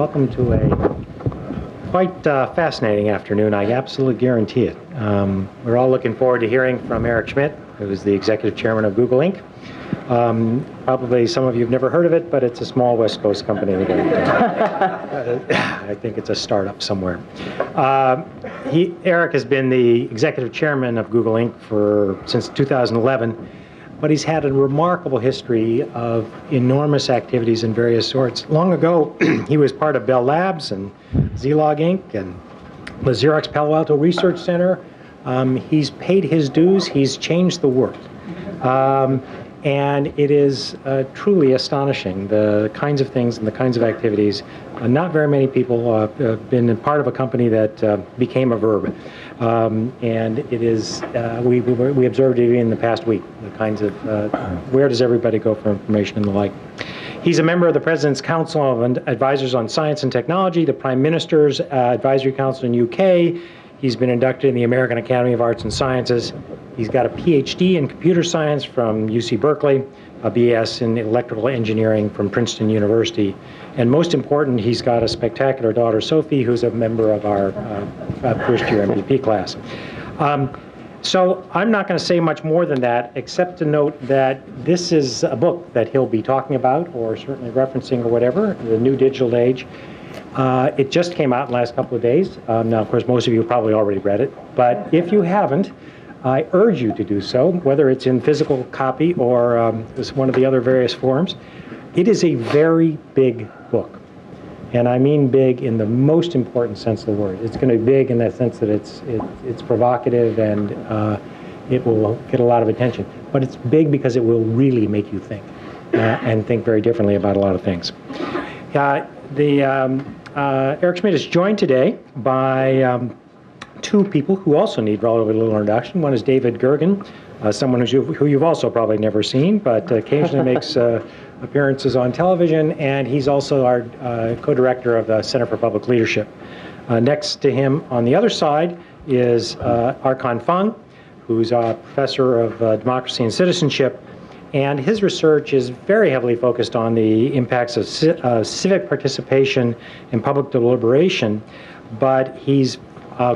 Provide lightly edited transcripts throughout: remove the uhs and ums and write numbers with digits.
Welcome to a quite fascinating afternoon, I absolutely guarantee it. We're all looking forward to hearing from Eric Schmidt, who is the executive chairman of Google Inc. Probably some of you have never heard of it, but it's a small West Coast company. I think it's a startup somewhere. Eric has been the executive chairman of Google Inc. since 2011, but he's had a remarkable history of enormous activities in various sorts. Long ago, he was part of Bell Labs and Zlog Inc. and the Xerox Palo Alto Research Center. He's paid his dues. He's changed the world. And it is truly astonishing, the kinds of things and the kinds of activities. Not very many people have been a part of a company that became a verb. And it is, we observed it in the past week, the kinds of, where does everybody go for information and the like. He's a member of the President's Council of Advisors on Science and Technology, the Prime Minister's Advisory Council in UK. He's been inducted in the American Academy of Arts and Sciences. He's got a PhD in computer science from UC Berkeley, a BS in electrical engineering from Princeton University. And most important, he's got a spectacular daughter, Sophie, who's a member of our first-year MVP class. So I'm not going to say much more than that, except to note that this is a book that he'll be talking about, or certainly referencing or whatever, The New Digital Age. It just came out in the last couple of days. Now, of course, most of you probably already read it, but if you haven't, I urge you to do so, whether it's in physical copy or one of the other various forms. It is a very big book, and I mean big in the most important sense of the word. It's going to be big in that sense that it's provocative and it will get a lot of attention, but it's big because it will really make you think and think very differently about a lot of things. Eric Schmidt is joined today by two people who also need relatively little introduction. One is David Gergen, someone who you've also probably never seen, but occasionally makes appearances on television, and he's also our co-director of the Center for Public Leadership. Next to him on the other side is Archon Fung, who's a professor of democracy and citizenship, and his research is very heavily focused on the impacts of civic participation and public deliberation, but he's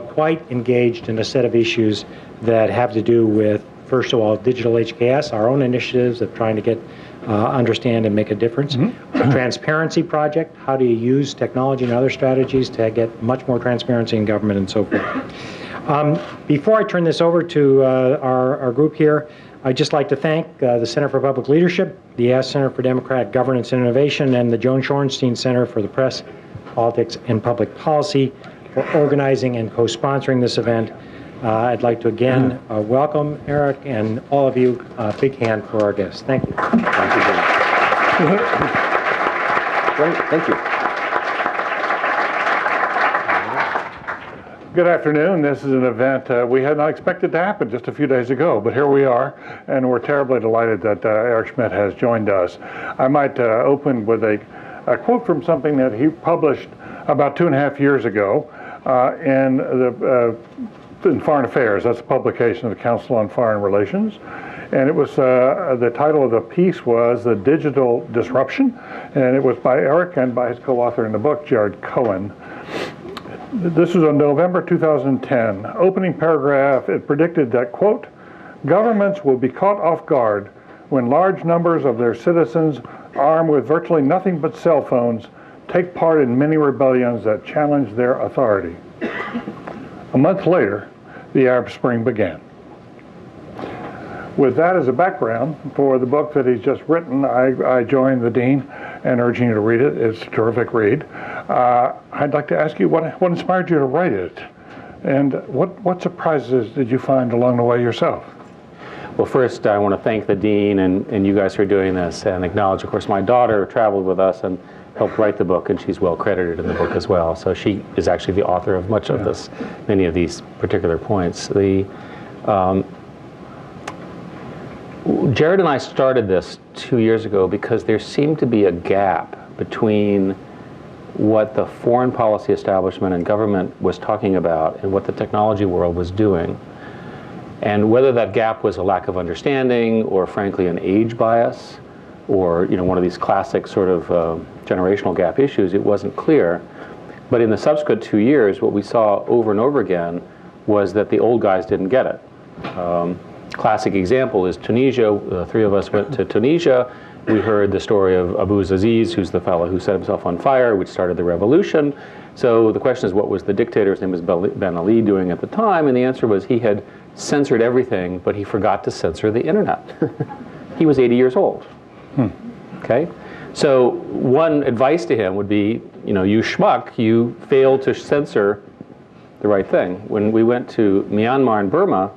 quite engaged in a set of issues that have to do with, first of all, digital HKS, our own initiatives of trying to get understand and make a difference. Mm-hmm. A transparency project, how do you use technology and other strategies to get much more transparency in government and so forth. Before I turn this over to our group here, I'd just like to thank the Center for Public Leadership, the AS Center for Democratic Governance and Innovation, and the Joan Shorenstein Center for the Press, Politics, and Public Policy for organizing and co-sponsoring this event. I'd like to again welcome Eric and all of you. Big hand for our guests. Thank you. Thank you, Jim. Great, thank you. Good afternoon. This is an event we had not expected to happen just a few days ago, but here we are, and we're terribly delighted that Eric Schmidt has joined us. I might open with a quote from something that he published about 2.5 years ago in Foreign Affairs. That's a publication of the Council on Foreign Relations. And it was, the title of the piece was The Digital Disruption, and it was by Eric and by his co-author in the book, Jared Cohen. This was in November 2010. Opening paragraph, it predicted that, quote, governments will be caught off guard when large numbers of their citizens, armed with virtually nothing but cell phones, take part in many rebellions that challenge their authority. A month later, the Arab Spring began. With that as a background for the book that he's just written, I joined the dean in urging you to read it. It's a terrific read. I'd like to ask you what inspired you to write it, and what surprises did you find along the way yourself? Well, first, I want to thank the dean and you guys for doing this, and acknowledge, of course, my daughter traveled with us and helped write the book, and she's well credited in the book as well. So she is actually the author of much of this, many of these particular points. Jared and I started this 2 years ago because there seemed to be a gap between what the foreign policy establishment and government was talking about and what the technology world was doing. And whether that gap was a lack of understanding or, frankly, an age bias, or one of these classic sort of generational gap issues, it wasn't clear. But in the subsequent 2 years, what we saw over and over again was that the old guys didn't get it. Classic example is Tunisia. The three of us went to Tunisia. We heard the story of Abu Aziz, who's the fellow who set himself on fire, which started the revolution. So the question is, what was the dictator, his name was Ben Ali, doing at the time? And the answer was he had censored everything, but he forgot to censor the internet. He was 80 years old. Okay? So one advice to him would be, you schmuck, you failed to censor the right thing. When we went to Myanmar and Burma,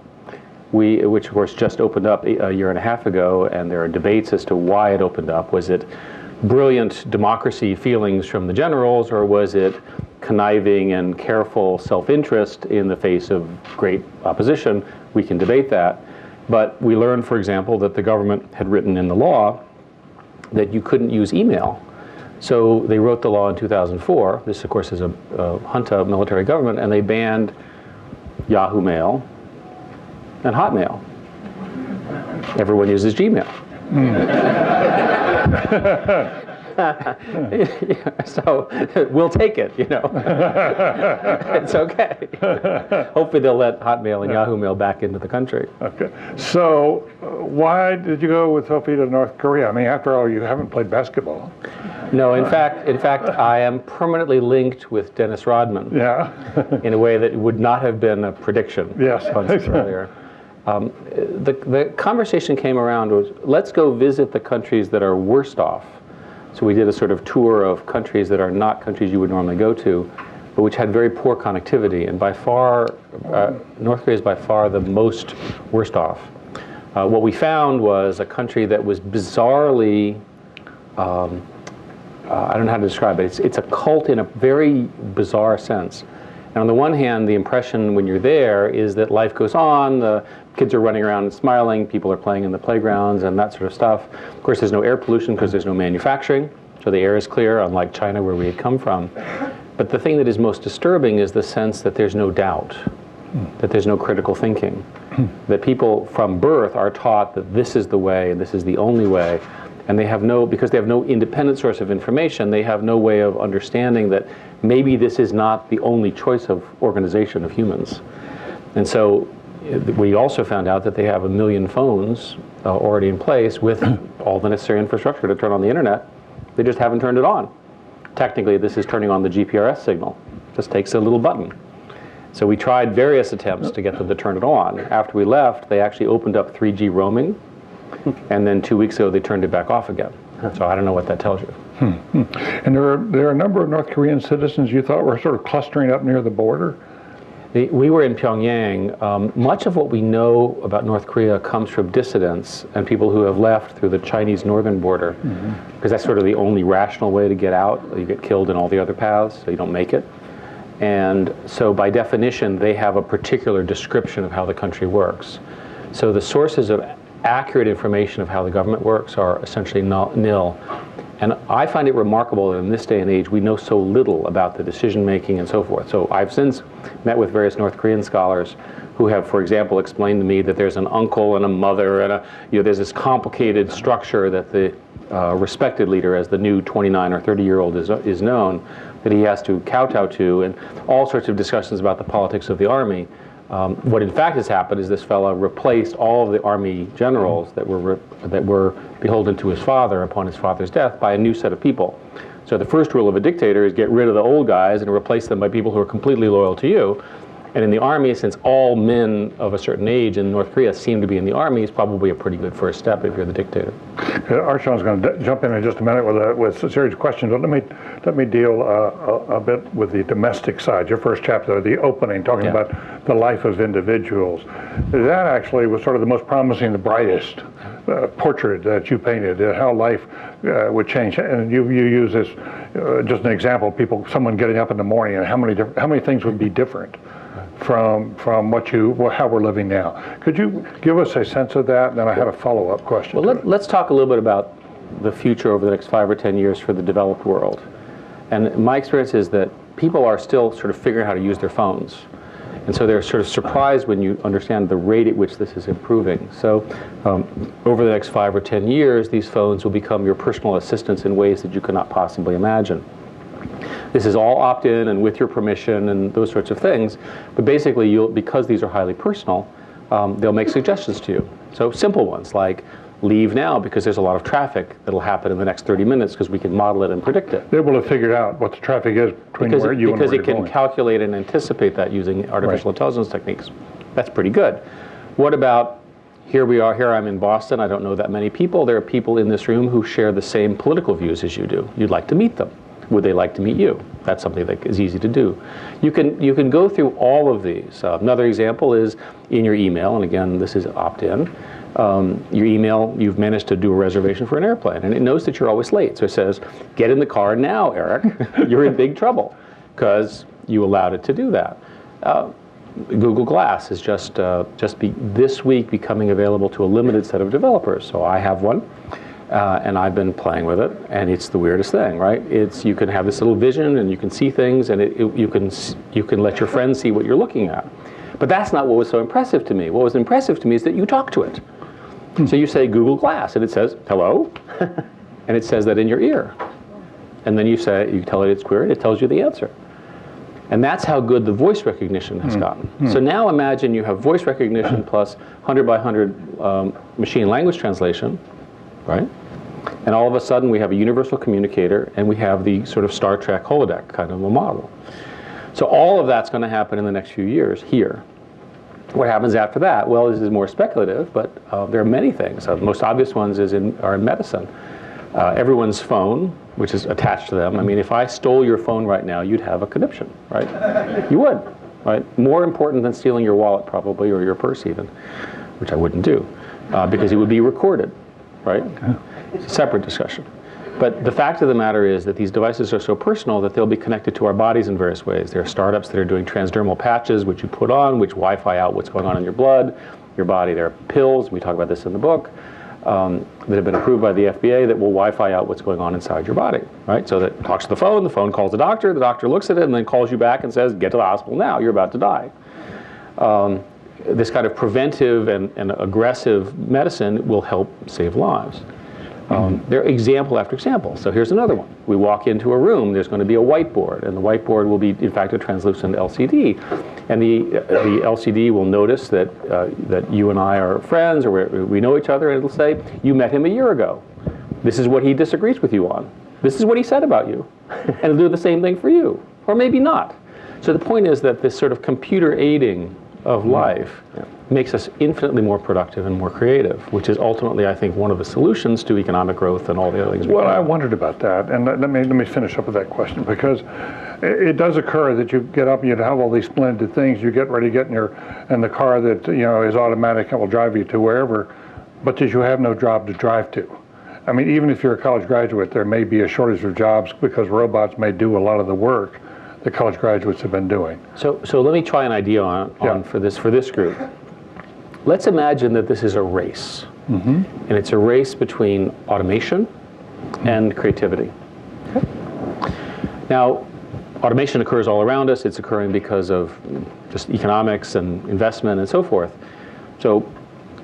which of course just opened up a year and a half ago, and there are debates as to why it opened up. Was it brilliant democracy feelings from the generals, or was it conniving and careful self-interest in the face of great opposition? We can debate that. But we learned, for example, that the government had written in the law that you couldn't use email. So they wrote the law in 2004. This, of course, is a junta military government, and they banned Yahoo Mail and Hotmail. Everyone uses Gmail. So we'll take it, It's okay. Hopefully they'll let Hotmail and Yahoo Mail back into the country. Okay. So why did you go with Sophie to North Korea? I mean, after all, you haven't played basketball. No, in fact, I am permanently linked with Dennis Rodman. Yeah. In a way that would not have been a prediction. Yes. Earlier. The conversation came around was, let's go visit the countries that are worst off. So we did a sort of tour of countries that are not countries you would normally go to, but which had very poor connectivity. And by far, North Korea is by far the most worst off. What we found was a country that was bizarrely, I don't know how to describe it. It's a cult in a very bizarre sense. And on the one hand, the impression when you're there is that life goes on, the kids are running around and smiling, people are playing in the playgrounds and that sort of stuff. Of course, there's no air pollution because there's no manufacturing, so the air is clear, unlike China where we had come from. But the thing that is most disturbing is the sense that there's no doubt, that there's no critical thinking, that people from birth are taught that this is the way and this is the only way. And they have because they have no independent source of information, they have no way of understanding that maybe this is not the only choice of organization of humans. And so we also found out that they have 1 million phones already in place with all the necessary infrastructure to turn on the internet. They just haven't turned it on. Technically, this is turning on the GPRS signal. It just takes a little button. So we tried various attempts to get them to turn it on. After we left, they actually opened up 3G roaming. And then 2 weeks ago, they turned it back off again. So I don't know what that tells you. And there are a number of North Korean citizens you thought were sort of clustering up near the border? We were in Pyongyang. Much of what we know about North Korea comes from dissidents and people who have left through the Chinese northern border, because that's sort of the only rational way to get out. You get killed in all the other paths, so you don't make it. And so by definition, they have a particular description of how the country works. So the sources of accurate information of how the government works are essentially nil. And I find it remarkable that in this day and age we know so little about the decision making and so forth. So I've since met with various North Korean scholars who have, for example, explained to me that there's an uncle and a mother and there's this complicated structure that the respected leader, as the new 29 or 30-year-old is known, that he has to kowtow to, and all sorts of discussions about the politics of the army. What in fact has happened is this fellow replaced all of the army generals that were beholden to his father upon his father's death by a new set of people. So the first rule of a dictator is get rid of the old guys and replace them by people who are completely loyal to you. And in the army, since all men of a certain age in North Korea seem to be in the army, is probably a pretty good first step if you're the dictator. Archon's going to jump in just a minute with a series of questions, but let me deal a bit with the domestic side. Your first chapter, the opening, talking about the life of individuals. That actually was sort of the most promising, the brightest portrait that you painted, how life would change. And you use this just an example: someone getting up in the morning, and how many things would be different from how we're living now. Could you give us a sense of that? And then I had a follow-up question. Well, let's talk a little bit about the future over the next 5 or 10 years for the developed world. And my experience is that people are still sort of figuring out how to use their phones. And so they're sort of surprised when you understand the rate at which this is improving. So over the next 5 or 10 years, these phones will become your personal assistants in ways that you cannot possibly imagine. This is all opt-in and with your permission and those sorts of things. But basically, because these are highly personal, they'll make suggestions to you. So simple ones like, leave now because there's a lot of traffic that'll happen in the next 30 minutes because we can model it and predict it. They will have figured out what the traffic is between where you and where Because you're it can going. calculate and anticipate that using artificial intelligence techniques. That's pretty good. What about, here I'm in Boston, I don't know that many people. There are people in this room who share the same political views as you do. You'd like to meet them. Would they like to meet you? That's something that is easy to do. You can go through all of these. Another example is in your email, and again, this is opt-in. Your email, you've managed to do a reservation for an airplane, and it knows that you're always late. So it says, get in the car now, Eric. You're in big trouble because you allowed it to do that. Google Glass is this week becoming available to a limited set of developers. So I have one. And I've been playing with it, and it's the weirdest thing, right? You can have this little vision, and you can see things, and you can let your friends see what you're looking at. But that's not what was so impressive to me. What was impressive to me is that you talk to it. So you say Google Glass, and it says, hello, and it says that in your ear. And then you tell it its query, and it tells you the answer. And that's how good the voice recognition has gotten. So now imagine you have voice recognition plus 100 by 100 machine language translation, right? And all of a sudden we have a universal communicator, and we have the sort of Star Trek holodeck kind of a model. So all of that's going to happen in the next few years here. What happens after that? Well, this is more speculative, but there are many things. The most obvious ones are in medicine. Everyone's phone, which is attached to them. I mean, if I stole your phone right now, you'd have a conniption, right? You would, right? More important than stealing your wallet probably, or your purse even, which I wouldn't do, because it would be recorded. Right? It's a separate discussion. But the fact of the matter is that these devices are so personal that they'll be connected to our bodies in various ways. There are startups that are doing transdermal patches, which you put on, which Wi-Fi out what's going on in your blood, your body. There are pills, we talk about this in the book, that have been approved by the FDA that will Wi-Fi out what's going on inside your body. Right? So that talks to the phone calls the doctor looks at it and then calls you back and says, get to the hospital now, you're about to die. This kind of preventive and aggressive medicine will help save lives. There are example after example. So here's another one. We walk into a room, there's going to be a whiteboard, and the whiteboard will be, in fact, a translucent LCD. And the LCD will notice that you and I are friends, or we know each other, and it'll say, you met him a year ago. This is what he disagrees with you on. This is what he said about you. And it'll do the same thing for you, or maybe not. So the point is that this sort of computer aiding of life makes us infinitely more productive and more creative, which is ultimately, I think, one of the solutions to economic growth and all the other things. Well, I wondered about that, and let me finish up with that question, because it does occur that you get up and you have all these splendid things. You get ready to get in the car that is automatic and will drive you to wherever, but that you have no job to drive to. I mean, even if you're a college graduate, there may be a shortage of jobs because robots may do a lot of the work the college graduates have been doing. So let me try an idea for this group. Let's imagine that this is a race, and it's a race between automation and creativity. Okay. Now, automation occurs all around us. It's occurring because of just economics and investment and so forth. So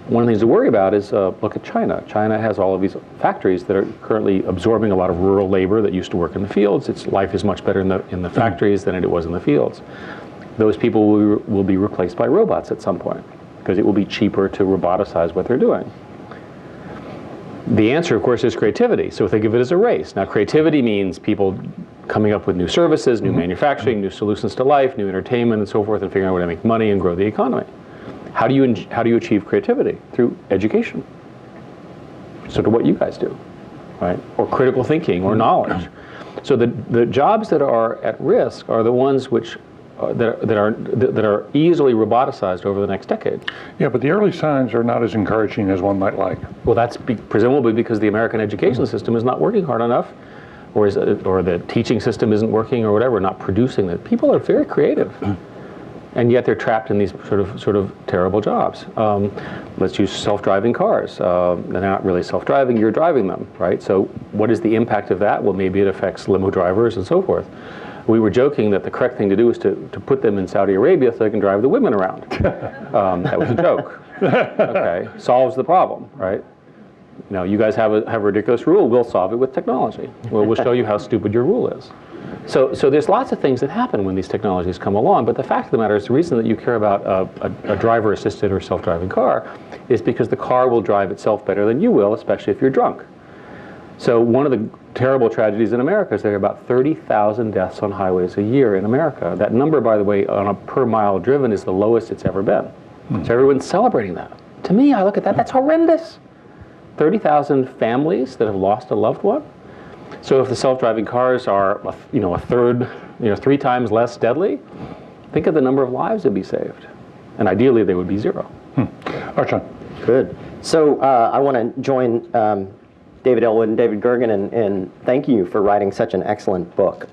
one of the things to worry about is look at China. China has all of these factories that are currently absorbing a lot of rural labor that used to work in the fields. Its life is much better in the factories than it was in the fields. Those people will be replaced by robots at some point because it will be cheaper to roboticize what they're doing. The answer, of course, is creativity. So think of it as a race. Now, creativity means people coming up with new services, new manufacturing, new solutions to life, new entertainment, and so forth, and figuring out how to make money and grow the economy. How do you achieve creativity? Through education. Sort of what you guys do, right? Or critical thinking or knowledge. So the jobs that are at risk are the ones which that are easily roboticized over the next decade. Yeah, but the early signs are not as encouraging as one might like. Well, that's presumably because the American education system is not working hard enough, or the teaching system isn't working, or whatever, not producing that. People are very creative. And yet they're trapped in these sort of terrible jobs. Let's use self-driving cars. They're not really self-driving, you're driving them, right? So what is the impact of that? Well, maybe it affects limo drivers and so forth. We were joking that the correct thing to do is to put them in Saudi Arabia so they can drive the women around. That was a joke. Okay, solves the problem, right? You know, you guys have a ridiculous rule, we'll solve it with technology. We'll show you how stupid your rule is. So there's lots of things that happen when these technologies come along, but the fact of the matter is the reason that you care about a driver-assisted or self-driving car is because the car will drive itself better than you will, especially if you're drunk. So one of the terrible tragedies in America is there are about 30,000 deaths on highways a year in America. That number, by the way, on a per mile driven is the lowest it's ever been. So everyone's celebrating that. To me, I look at that, that's horrendous. 30,000 families that have lost a loved one. So if the self-driving cars are, a third, 3 times less deadly, think of the number of lives that'd be saved. And ideally, they would be 0. Archon. Good. So I want to join David Ellwood and David Gergen and thank you for writing such an excellent book.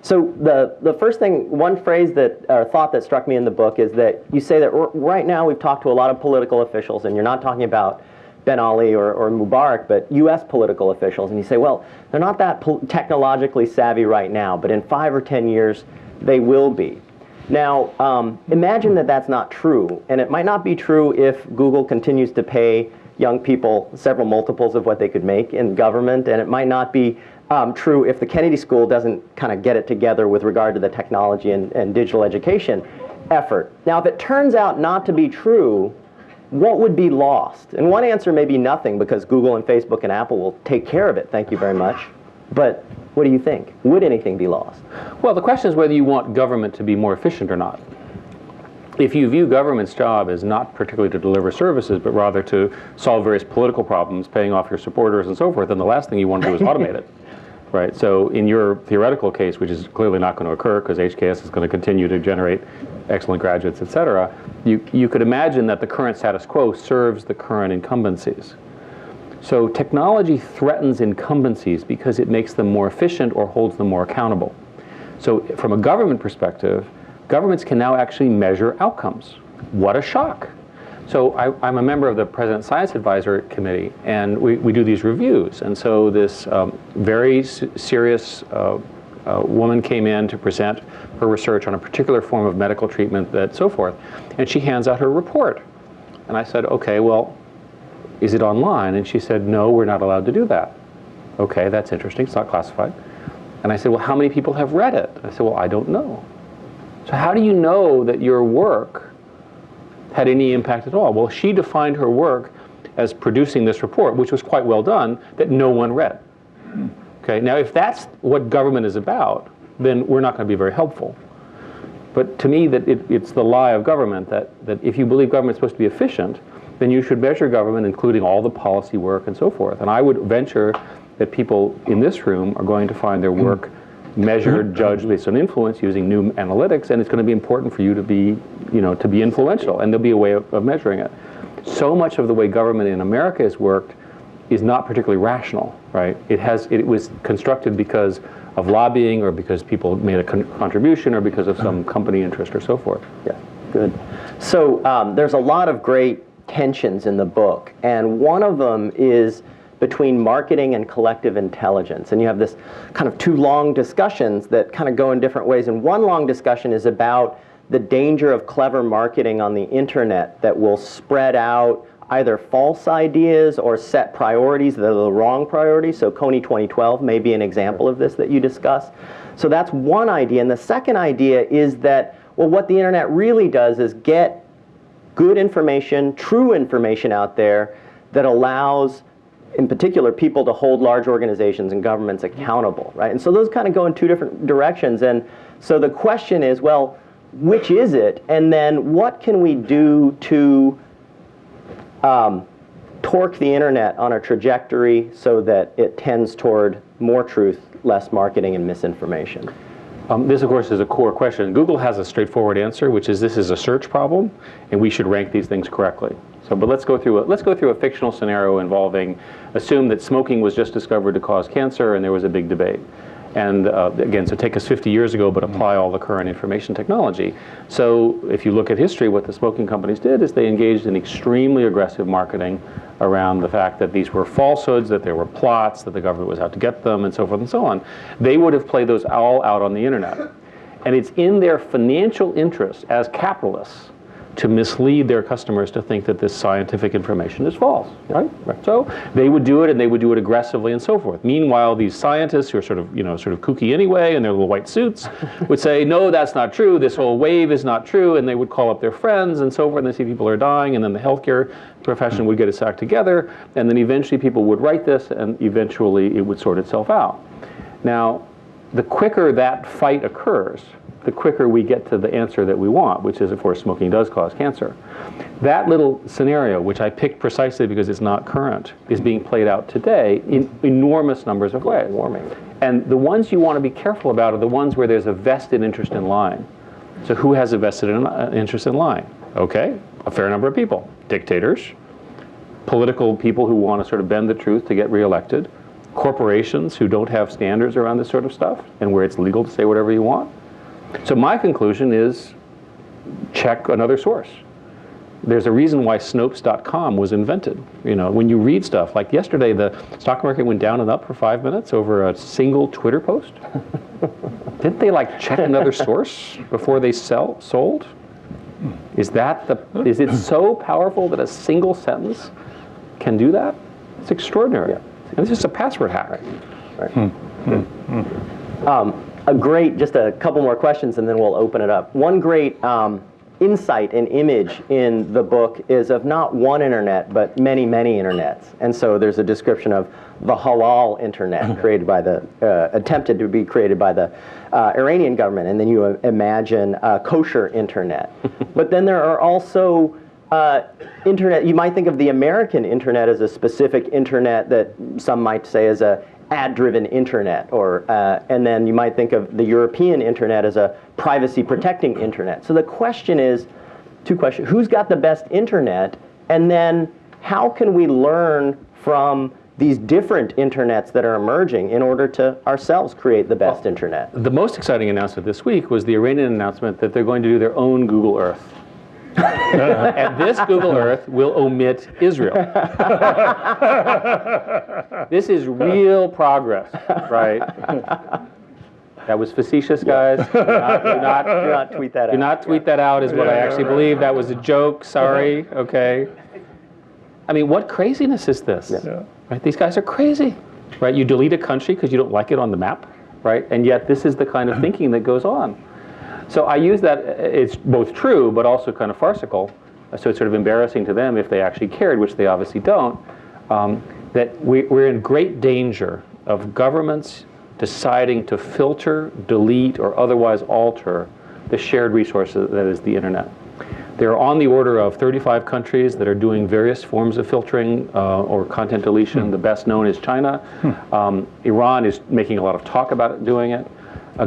So the first thing, one phrase or thought that struck me in the book is that you say that right now we've talked to a lot of political officials, and you're not talking about Ben Ali or Mubarak, but U.S. political officials, and you say, well, they're not that technologically savvy right now, but in 5 or 10 years, they will be. Now, imagine that that's not true, and it might not be true if Google continues to pay young people several multiples of what they could make in government, and it might not be true if the Kennedy School doesn't kind of get it together with regard to the technology and digital education effort. Now, if it turns out not to be true, what would be lost? And one answer may be nothing, because Google and Facebook and Apple will take care of it, thank you very much. But what do you think? Would anything be lost? Well, the question is whether you want government to be more efficient or not. If you view government's job as not particularly to deliver services, but rather to solve various political problems, paying off your supporters and so forth, then the last thing you want to do is automate it. Right? So in your theoretical case, which is clearly not going to occur because HKS is going to continue to generate excellent graduates, et cetera, you could imagine that the current status quo serves the current incumbencies. So technology threatens incumbencies because it makes them more efficient or holds them more accountable. So from a government perspective, governments can now actually measure outcomes. What a shock. So I'm a member of the President's Science Advisory Committee, and we do these reviews. And so this very serious woman came in to present her research on a particular form of medical treatment, that so forth, and she hands out her report. And I said, okay, well, is it online? And she said, no, we're not allowed to do that. Okay, that's interesting, it's not classified. And I said, well, how many people have read it? I said, well, I don't know. So how do you know that your work had any impact at all? Well, she defined her work as producing this report, which was quite well done, that no one read. Okay, now if that's what government is about, then we're not going to be very helpful. But to me, that it's the lie of government that if you believe government is supposed to be efficient, then you should measure government, including all the policy work and so forth. And I would venture that people in this room are going to find their work measured, judged based on influence using new analytics, and it's going to be important for you to be, to be influential, and there'll be a way of measuring it. So much of the way government in America has worked is not particularly rational, right? It was constructed because of lobbying, or because people made a contribution, or because of some company interest or so forth. Yeah, good. So there's a lot of great tensions in the book, and one of them is between marketing and collective intelligence. And you have this kind of 2 long discussions that kind of go in different ways. And one long discussion is about the danger of clever marketing on the internet that will spread out either false ideas or set priorities that are the wrong priorities. So Coney 2012 may be an example of this that you discuss. So that's one idea. And the second idea is that, well, what the internet really does is get good information, true information out there that allows, in particular, people to hold large organizations and governments accountable, right? And so those kind of go in 2 different directions. And so the question is, well, which is it? And then what can we do to torque the internet on a trajectory so that it tends toward more truth, less marketing and misinformation? This, of course, is a core question. Google has a straightforward answer, which is this is a search problem, and we should rank these things correctly. So, but let's go through a fictional scenario involving, assume that smoking was just discovered to cause cancer, and there was a big debate. And again, so take us 50 years ago, but apply all the current information technology. So if you look at history, what the smoking companies did is they engaged in extremely aggressive marketing around the fact that these were falsehoods, that there were plots, that the government was out to get them, and so forth and so on. They would have played those all out on the internet. And it's in their financial interest as capitalists to mislead their customers to think that this scientific information is false, right? So they would do it, and they would do it aggressively and so forth. Meanwhile, these scientists who are sort of kooky anyway in their little white suits would say, no, that's not true, this whole wave is not true, and they would call up their friends and so forth, and they see people are dying, and then the healthcare profession would get its act together, and then eventually people would write this, and eventually it would sort itself out. Now, the quicker that fight occurs, the quicker we get to the answer that we want, which is, of course, smoking does cause cancer. That little scenario, which I picked precisely because it's not current, is being played out today in enormous numbers of ways. And the ones you want to be careful about are the ones where there's a vested interest in lying. So who has a vested interest in lying? Okay, a fair number of people. Dictators, political people who want to sort of bend the truth to get reelected, corporations who don't have standards around this sort of stuff and where it's legal to say whatever you want. So my conclusion is check another source. There's a reason why Snopes.com was invented. You know, when you read stuff, like yesterday the stock market went down and up for 5 minutes over a single Twitter post. Didn't they like check another source before they sold? Is it so powerful that a single sentence can do that? It's extraordinary. Yeah. And it's just a password hack. Just a couple more questions and then we'll open it up. One great insight and image in the book is of not one internet, but many, many internets. And so there's a description of the halal internet created by attempted to be created by the Iranian government. And then you imagine kosher internet. But then there are also internet, you might think of the American internet as a specific internet that some might say is a ad-driven internet, or and then you might think of the European internet as a privacy-protecting internet. So the question is, two questions: who's got the best internet, and then how can we learn from these different internets that are emerging in order to ourselves create the best internet? The most exciting announcement this week was the Iranian announcement that they're going to do their own Google Earth. And this Google Earth will omit Israel. This is real progress, right? That was facetious, guys. Do not tweet that out. Do not tweet that out is what I actually believe. That was a joke. Sorry. Okay. I mean, what craziness is this? Yeah. Right? These guys are crazy, right? You delete a country because you don't like it on the map, right? And yet this is the kind of thinking that goes on. So I use that, it's both true, but also kind of farcical. So it's sort of embarrassing to them if they actually cared, which they obviously don't, that we're in great danger of governments deciding to filter, delete, or otherwise alter the shared resource that is the internet. There are on the order of 35 countries that are doing various forms of filtering or content deletion. The best known is China. Iran is making a lot of talk about it, doing it.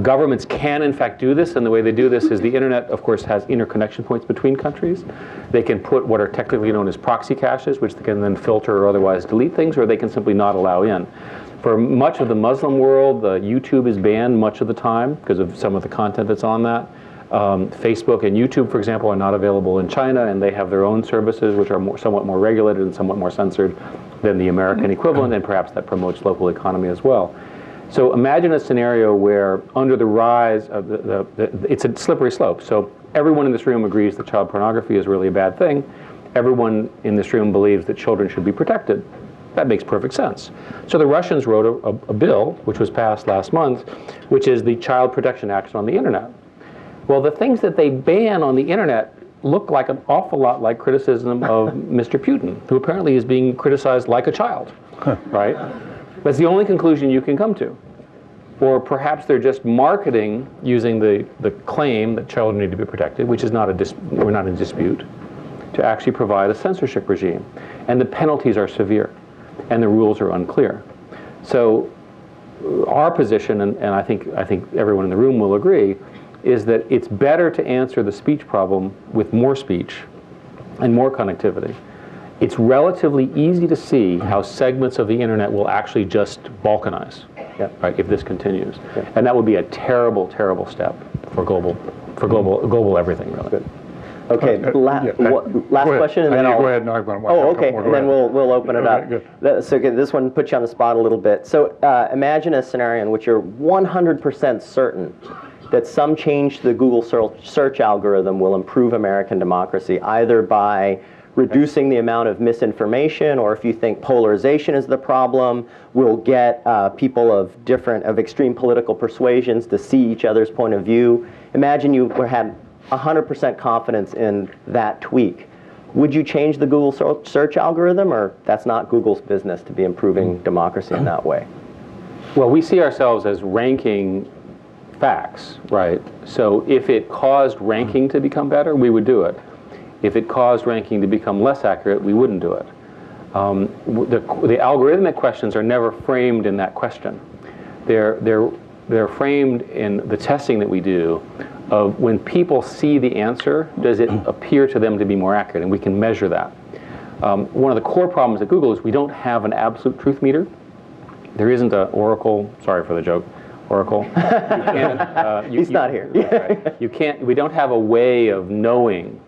Governments can, in fact, do this, and the way they do this is the internet, of course, has interconnection points between countries. They can put what are technically known as proxy caches, which they can then filter or otherwise delete things, or they can simply not allow in. For much of the Muslim world, YouTube is banned much of the time because of some of the content that's on that. Facebook and YouTube, for example, are not available in China, and they have their own services, which are somewhat more regulated and somewhat more censored than the American equivalent, and perhaps that promotes local economy as well. So imagine a scenario where under the rise of it's a slippery slope. So everyone in this room agrees that child pornography is really a bad thing. Everyone in this room believes that children should be protected. That makes perfect sense. So the Russians wrote a bill, which was passed last month, which is the Child Protection Act on the internet. Well, the things that they ban on the internet look like an awful lot like criticism of Mr. Putin, who apparently is being criticized like a child, right? That's the only conclusion you can come to. Or perhaps they're just marketing using the claim that children need to be protected, which is we're not in dispute, to actually provide a censorship regime. And the penalties are severe, and the rules are unclear. So our position, and I think everyone in the room will agree, is that it's better to answer the speech problem with more speech and more connectivity. It's relatively easy to see how segments of the internet will actually just balkanize. right, if this continues. And that would be a terrible, terrible step for global everything, really. Good. Okay, last question, and then I'll... Go ahead, and I'll go Oh, okay, and then we'll open it up. Good. So this one puts you on the spot a little bit. So imagine a scenario in which you're 100% certain that some change to the Google search algorithm will improve American democracy, either by reducing the amount of misinformation, or if you think polarization is the problem, will get people of extreme political persuasions to see each other's point of view. Imagine you had 100% confidence in that tweak. Would you change the Google search algorithm, or that's not Google's business to be improving democracy in that way? Well, we see ourselves as ranking facts, right? So if it caused ranking to become better, we would do it. If it caused ranking to become less accurate, we wouldn't do it. The algorithmic questions are never framed in that question. They're framed in the testing that we do of when people see the answer, does it appear to them to be more accurate? And we can measure that. One of the core problems at Google is we don't have an absolute truth meter. There isn't an Oracle, sorry for the joke, Oracle. You can't, He's not here. Right. You can't, we don't have a way of knowing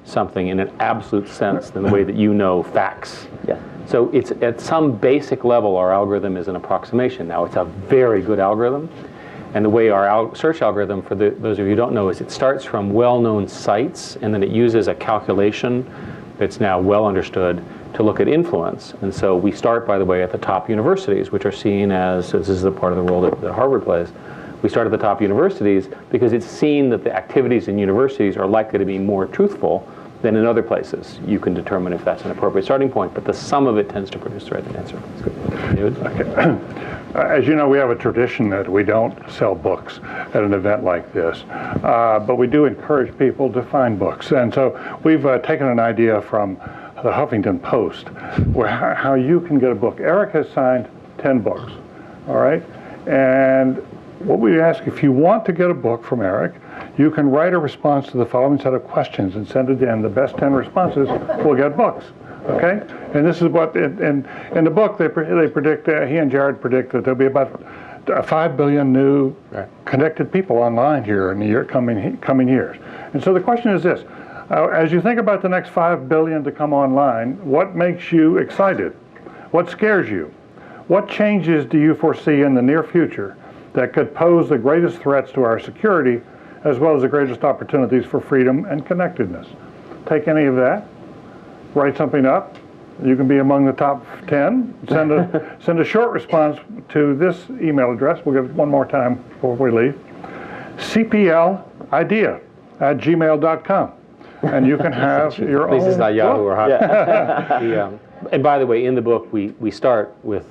something in an absolute sense than the way that you know facts. Yeah. So it's at some basic level, our algorithm is an approximation. Now, it's a very good algorithm. And the way our search algorithm, for those of you who don't know, is it starts from well-known sites, and then it uses a calculation that's now well understood to look at influence. And so we start, by the way, at the top universities, which are seen as, this is the part of the role that Harvard plays. We start at the top universities because it's seen that the activities in universities are likely to be more truthful than in other places. You can determine if that's an appropriate starting point, but the sum of it tends to produce the right answer. That's good. David? Okay. As you know, we have a tradition that we don't sell books at an event like this, but we do encourage people to find books. And so we've taken an idea from the Huffington Post, where how you can get a book. Eric has signed 10 books, all right? And what we ask, if you want to get a book from Eric, you can write a response to the following set of questions and send it in. The best 10 responses will get books, okay? And this is what, in the book, they predict, he and Jared predict that there'll be about 5 billion new connected people online here in the coming years. And so the question is this, as you think about the next 5 billion to come online, what makes you excited? What scares you? What changes do you foresee in the near future that could pose the greatest threats to our security, as well as the greatest opportunities for freedom and connectedness? Take any of that, write something up. You can be among the top 10. Send a short response to this email address. We'll give it one more time before we leave. cplidea@gmail.com. And you can have your own. This is not Yahoo or Hotmail. Yeah. And by the way, in the book, we start with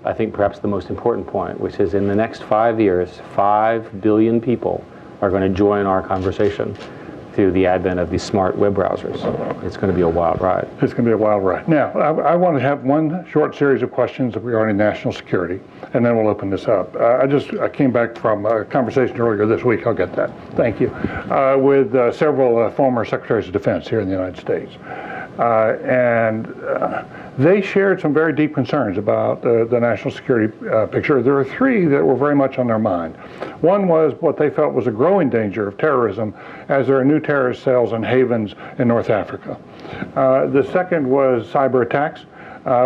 I think perhaps the most important point, which is in the next 5 years, 5 billion people are going to join our conversation through the advent of these smart web browsers. It's going to be a wild ride. It's going to be a wild ride. Now, I want to have one short series of questions regarding national security, and then we'll open this up. I came back from a conversation earlier this week, I'll get that, thank you, with several former Secretaries of Defense here in the United States. They shared some very deep concerns about the national security picture. There were 3 that were very much on their mind. One was what they felt was a growing danger of terrorism, as there are new terrorist cells and havens in North Africa. The second was cyber attacks,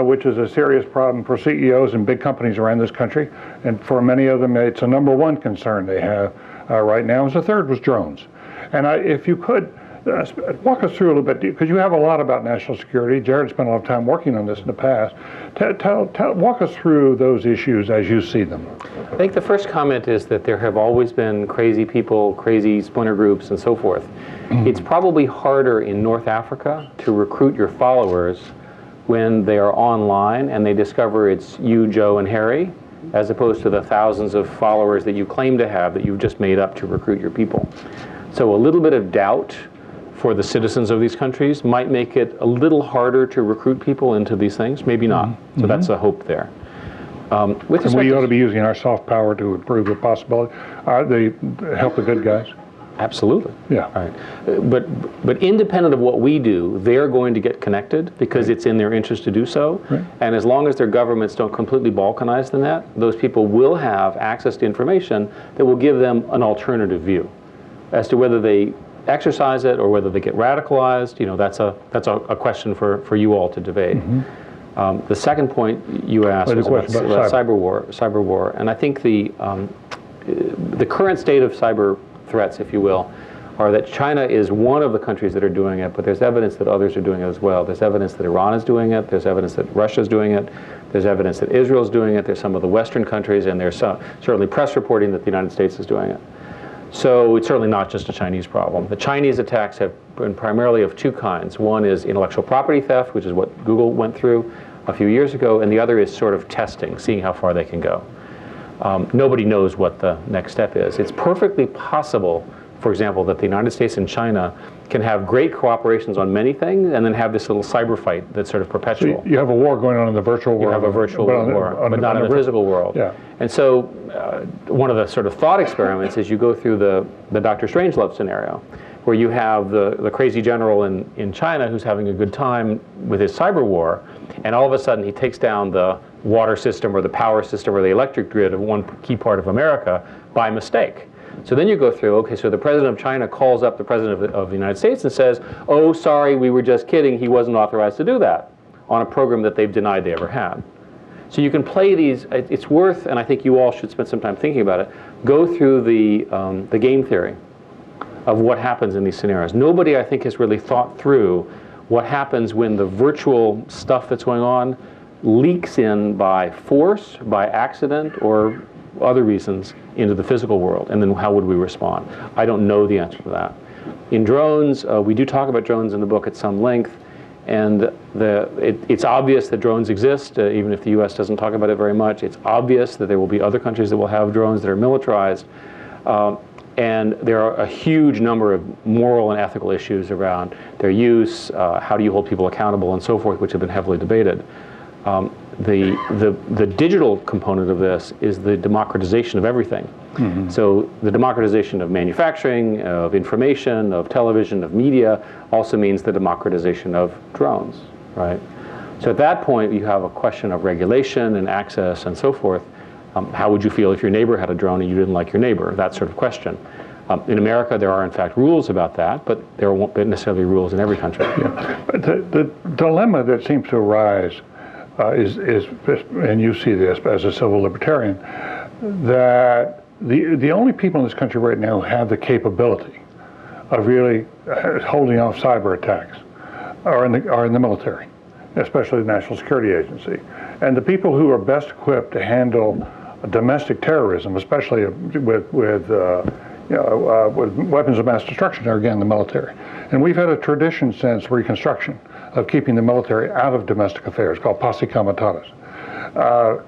which is a serious problem for CEOs and big companies around this country. And for many of them, it's a #1 concern they have right now. And the third was drones. And if you could, walk us through a little bit, because you have a lot about national security. Jared spent a lot of time working on this in the past. Walk us through those issues as you see them. I think the first comment is that there have always been crazy people, crazy splinter groups, and so forth. It's probably harder in North Africa to recruit your followers when they are online and they discover it's you, Joe, and Harry, as opposed to the thousands of followers that you claim to have that you've just made up to recruit your people. So a little bit of doubt for the citizens of these countries might make it a little harder to recruit people into these things, maybe not. So that's a hope there. We ought to be using our soft power to improve the possibility, help the good guys. Absolutely. Yeah. Right. But independent of what we do, they're going to get connected because it's in their interest to do so. Right. And as long as their governments don't completely balkanize the net, those people will have access to information that will give them an alternative view as to whether they exercise it or whether they get radicalized. That's a question for you all to debate. The second point you asked was about cyber war, and I think the current state of cyber threats, if you will, are that China is one of the countries that are doing it, but there's evidence that others are doing it as well. There's evidence that Iran is doing it. There's evidence that Russia is doing it. There's evidence that Israel is doing it. There's some of the Western countries, and there's certainly press reporting that the United States is doing it. So it's certainly not just a Chinese problem. The Chinese attacks have been primarily of two kinds. One is intellectual property theft, which is what Google went through a few years ago, and the other is sort of testing, seeing how far they can go. Nobody knows what the next step is. It's perfectly possible, for example, that the United States and China can have great cooperations on many things and then have this little cyber fight that's sort of perpetual. So you have a war going on in the virtual world. You have a virtual war, but not in the physical world. Yeah. And so one of the sort of thought experiments is you go through the Dr. Strangelove scenario, where you have the crazy general in China who's having a good time with his cyber war, and all of a sudden he takes down the water system or the power system or the electric grid of one key part of America by mistake. So then you go through, okay, so the president of China calls up the president of the United States and says, oh, sorry, we were just kidding, he wasn't authorized to do that, on a program that they've denied they ever had. So you can play these, it's worth, and I think you all should spend some time thinking about it, go through the game theory of what happens in these scenarios. Nobody, I think, has really thought through what happens when the virtual stuff that's going on leaks in by force, by accident, or other reasons into the physical world, and then how would we respond? I don't know the answer to that. In drones, we do talk about drones in the book at some length, and it's obvious that drones exist, even if the US doesn't talk about it very much. It's obvious that there will be other countries that will have drones that are militarized, and there are a huge number of moral and ethical issues around their use, how do you hold people accountable, and so forth, which have been heavily debated. The digital component of this is the democratization of everything. Mm-hmm. So the democratization of manufacturing, of information, of television, of media, also means the democratization of drones, right? So at that point, you have a question of regulation and access and so forth. How would you feel if your neighbor had a drone and you didn't like your neighbor? That sort of question. In America, there are in fact rules about that, but there won't necessarily be rules in every country. Yeah. But the dilemma that seems to arise is, and you see this as a civil libertarian, that the only people in this country right now who have the capability of really holding off cyber attacks are in the military, especially the National Security Agency. And the people who are best equipped to handle domestic terrorism, especially with weapons of mass destruction, are again the military. And we've had a tradition since Reconstruction of keeping the military out of domestic affairs, called posse comitatus. But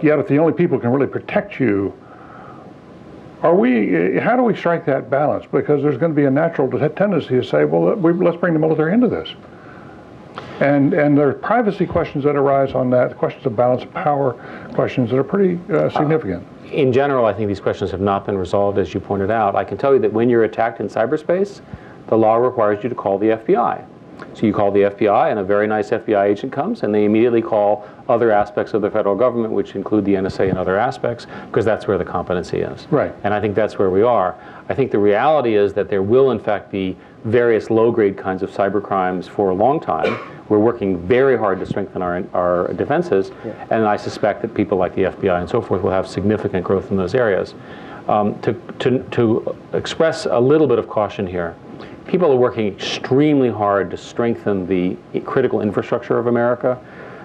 yet, if the only people who can really protect you, how do we strike that balance? Because there's going to be a natural tendency to say, well, let's bring the military into this. And there are privacy questions that arise on that, questions of balance of power, questions that are pretty significant. In general, I think these questions have not been resolved, as you pointed out. I can tell you that when you're attacked in cyberspace, the law requires you to call the FBI. So you call the FBI, and a very nice FBI agent comes, and they immediately call other aspects of the federal government, which include the NSA and other aspects, because that's where the competency is. Right. And I think that's where we are. I think the reality is that there will, in fact, be various low-grade kinds of cyber crimes for a long time. We're working very hard to strengthen our defenses, and I suspect that people like the FBI and so forth will have significant growth in those areas. To express a little bit of caution here, people are working extremely hard to strengthen the critical infrastructure of America.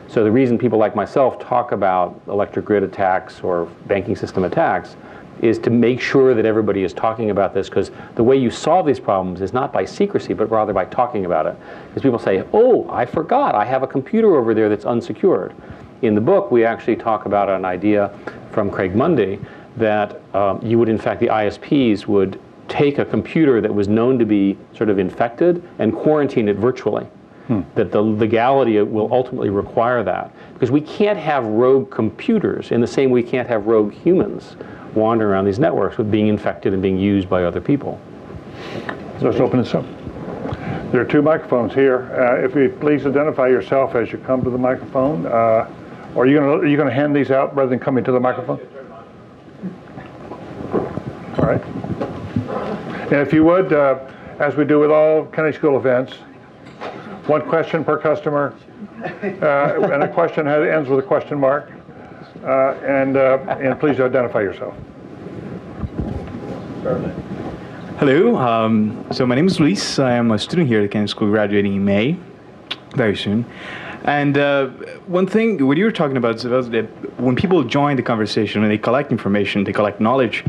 So the reason people like myself talk about electric grid attacks or banking system attacks is to make sure that everybody is talking about this, because the way you solve these problems is not by secrecy, but rather by talking about it. Because people say, oh, I forgot, I have a computer over there that's unsecured. In the book, we actually talk about an idea from Craig Mundy that you would, in fact, the ISPs would take a computer that was known to be sort of infected and quarantine it virtually. That the legality will ultimately require that. Because we can't have rogue computers in the same way we can't have rogue humans wandering around these networks with being infected and being used by other people. Let's open this up. There are 2 microphones here. If you please identify yourself as you come to the microphone. Or are you going to hand these out rather than coming to the microphone? All right. And if you would, as we do with all Kennedy School events, 1 question per customer, and a question ends with a question mark. And please identify yourself. Hello, so my name is Luis. I am a student here at Kennedy School, graduating in May, very soon. And one thing, what you were talking about was that when people join the conversation, when they collect information, they collect knowledge,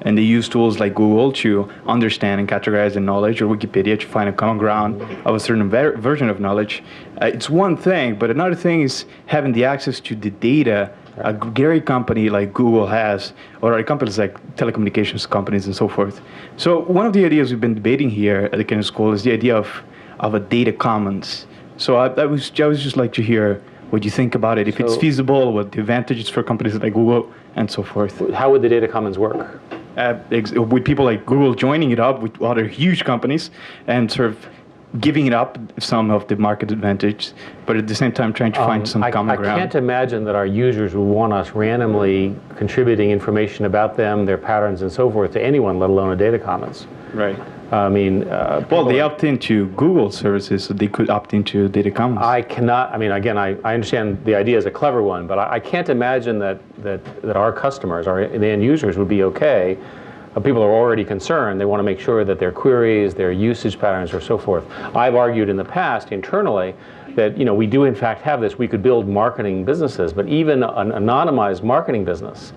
and they use tools like Google to understand and categorize the knowledge, or Wikipedia to find a common ground of a certain version of knowledge. It's one thing, but another thing is having the access to the data a great company like Google has, or other companies like telecommunications companies and so forth. So one of the ideas we've been debating here at the Kennedy School is the idea of a data commons. So I would just like to hear what you think about it, if it's feasible, what the advantages for companies like Google and so forth. How would the data commons work? With people like Google joining it up with other huge companies and sort of giving up some of the market advantage, but at the same time trying to find some common ground. I can't imagine that our users would want us randomly contributing information about them, their patterns, and so forth to anyone, let alone a data commons. Right. I mean, well, they opt into Google services, so they could opt into data commons. I cannot. I mean, again, I understand the idea is a clever one, but I can't imagine that our customers, the end users, would be okay. People are already concerned. They want to make sure that their queries, their usage patterns, or so forth. I've argued in the past internally that we do in fact have this. We could build marketing businesses, but even an anonymized marketing business,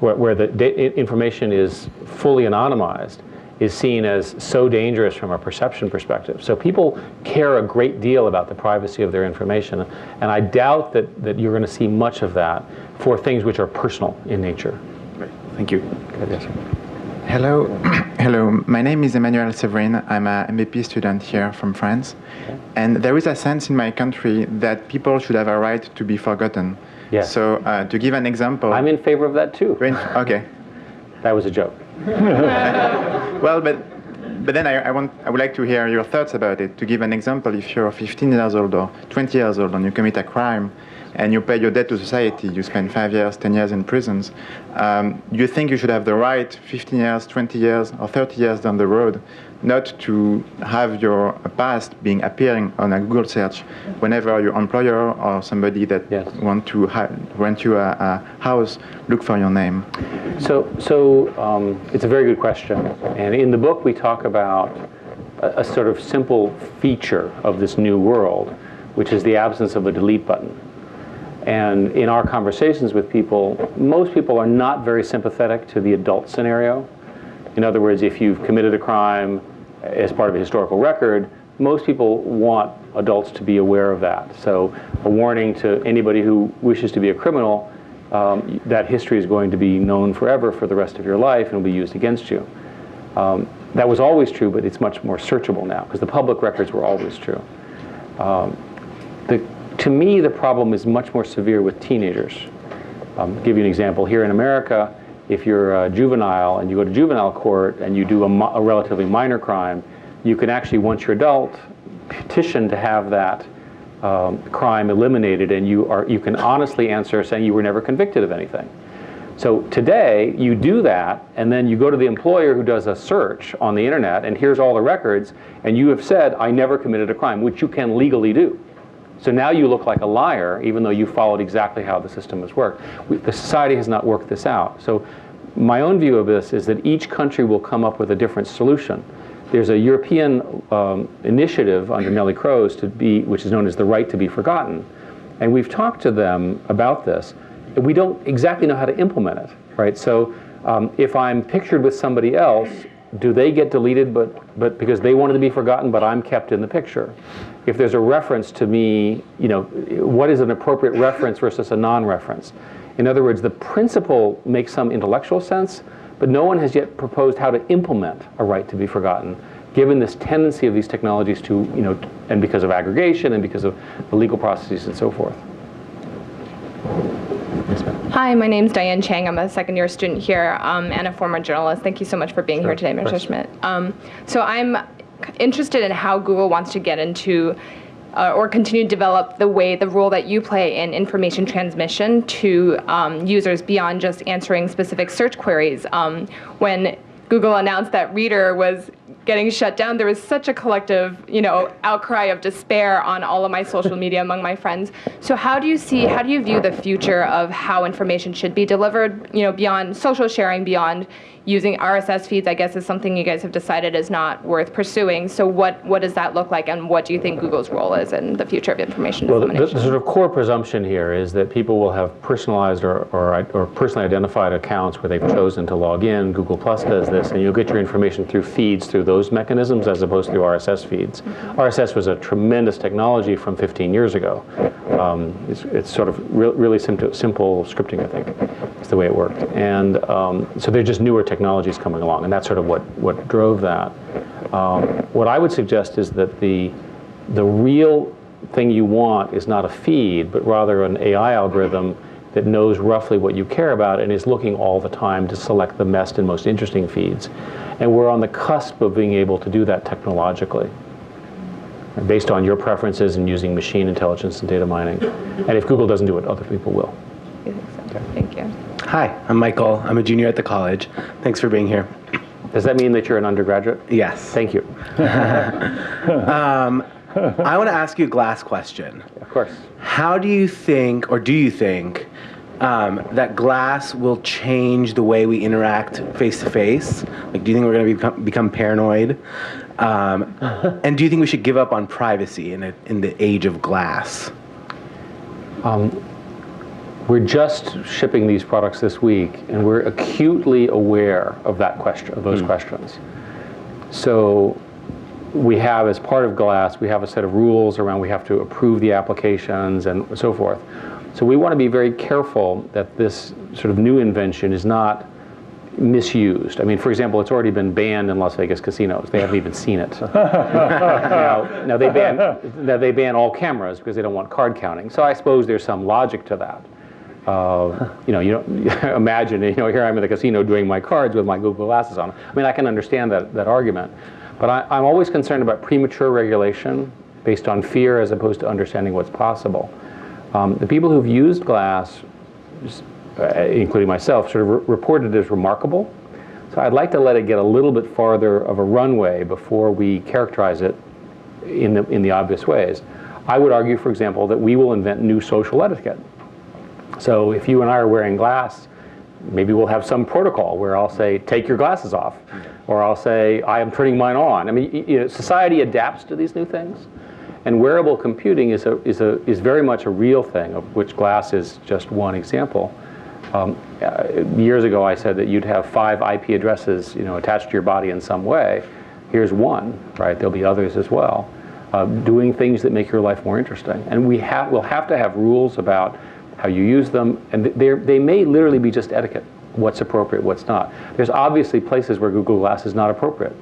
where the information is fully anonymized, is seen as so dangerous from a perception perspective. So people care a great deal about the privacy of their information, and I doubt that you're going to see much of that for things which are personal in nature. Right. Thank you. Good, yes. Hello, hello. My name is Emmanuel Severin. I'm a MBP student here from France, and there is a sense in my country that people should have a right to be forgotten. Yes. So to give an example, I'm in favor of that too. Okay. That was a joke. Well, but then I would like to hear your thoughts about it. To give an example, if you're 15 years old or 20 years old and you commit a crime, and you pay your debt to society, you spend 5 years, 10 years in prisons, you think you should have the right 15 years, 20 years, or 30 years down the road not to have your past appearing on a Google search whenever your employer or somebody that want to rent you a house look for your name? So it's a very good question. And in the book we talk about a sort of simple feature of this new world, which is the absence of a delete button. And in our conversations with people, most people are not very sympathetic to the adult scenario. In other words, if you've committed a crime as part of a historical record, most people want adults to be aware of that. So a warning to anybody who wishes to be a criminal, that history is going to be known forever for the rest of your life and will be used against you. That was always true, but it's much more searchable now because the public records were always true. To me, the problem is much more severe with teenagers. I'll give you an example. Here in America, if you're a juvenile and you go to juvenile court and you do a relatively minor crime, you can actually, once you're adult, petition to have that crime eliminated, and you can honestly answer saying you were never convicted of anything. So today, you do that, and then you go to the employer who does a search on the internet, and here's all the records, and you have said, I never committed a crime, which you can legally do. So now you look like a liar, even though you followed exactly how the system has worked. The society has not worked this out. So my own view of this is that each country will come up with a different solution. There's a European initiative under Nellie Kroes which is known as the right to be forgotten. And we've talked to them about this. We don't exactly know how to implement it, right? So if I'm pictured with somebody else, do they get deleted but because they wanted to be forgotten, but I'm kept in the picture? If there's a reference to me, what is an appropriate reference versus a non-reference? In other words, the principle makes some intellectual sense, but no one has yet proposed how to implement a right to be forgotten, given this tendency of these technologies to, and because of aggregation and because of the legal processes and so forth. Hi, my name's Diane Chang. I'm a second-year student here and a former journalist. Thank you so much for being here today, Mr. Schmidt. So I'm interested in how Google wants to get into or continue to develop the role that you play in information transmission to users beyond just answering specific search queries. When Google announced that Reader was getting shut down, there was such a collective, outcry of despair on all of my social media among my friends. So how do you view the future of how information should be delivered, beyond social sharing, beyond using RSS feeds, I guess, is something you guys have decided is not worth pursuing. So what does that look like, and what do you think Google's role is in the future of information dissemination? The sort of core presumption here is that people will have personalized or personally identified accounts where they've chosen to log in. Google Plus does this, and you'll get your information through feeds through those mechanisms as opposed to through RSS feeds. RSS was a tremendous technology from 15 years ago. It's sort of really simple scripting, I think. It's the way it worked. And so they're just newer technologies coming along, and that's sort of what drove that. What I would suggest is that the real thing you want is not a feed, but rather an AI algorithm that knows roughly what you care about and is looking all the time to select the best and most interesting feeds. And we're on the cusp of being able to do that technologically, based on your preferences and using machine intelligence and data mining. And if Google doesn't do it, other people will. I think so. Thank you. Hi, I'm Michael. I'm a junior at the college. Thanks for being here. Does that mean that you're an undergraduate? Yes. Thank you. I want to ask you a glass question. Of course. How do you think, or do you think, that glass will change the way we interact face to face? Like, do you think we're going to become paranoid? And do you think we should give up on privacy in the age of glass? We're just shipping these products this week, and we're acutely aware of that question, of those questions. So we have, as part of Glass, we have a set of rules around we have to approve the applications and so forth. So we want to be very careful that this sort of new invention is not misused. I mean, for example, it's already been banned in Las Vegas casinos. They haven't even seen it. Now they ban all cameras because they don't want card counting. So I suppose there's some logic to that. You don't imagine, here I'm at the casino doing my cards with my Google Glasses on. I mean, I can understand that argument. But I'm always concerned about premature regulation based on fear as opposed to understanding what's possible. The people who've used Glass, including myself, sort of reported it as remarkable. So I'd like to let it get a little bit farther of a runway before we characterize it in the obvious ways. I would argue, for example, that we will invent new social etiquette. So if you and I are wearing Glass, maybe we'll have some protocol where I'll say, take your glasses off, or I'll say, I am turning mine on. I mean, society adapts to these new things, and wearable computing is very much a real thing, of which Glass is just one example. Years ago, I said that you'd have 5 IP addresses, attached to your body in some way. Here's one, right? There'll be others as well, doing things that make your life more interesting. And we'll have to have rules about how you use them, and they may literally be just etiquette, what's appropriate, what's not. There's obviously places where Google Glass is not appropriate.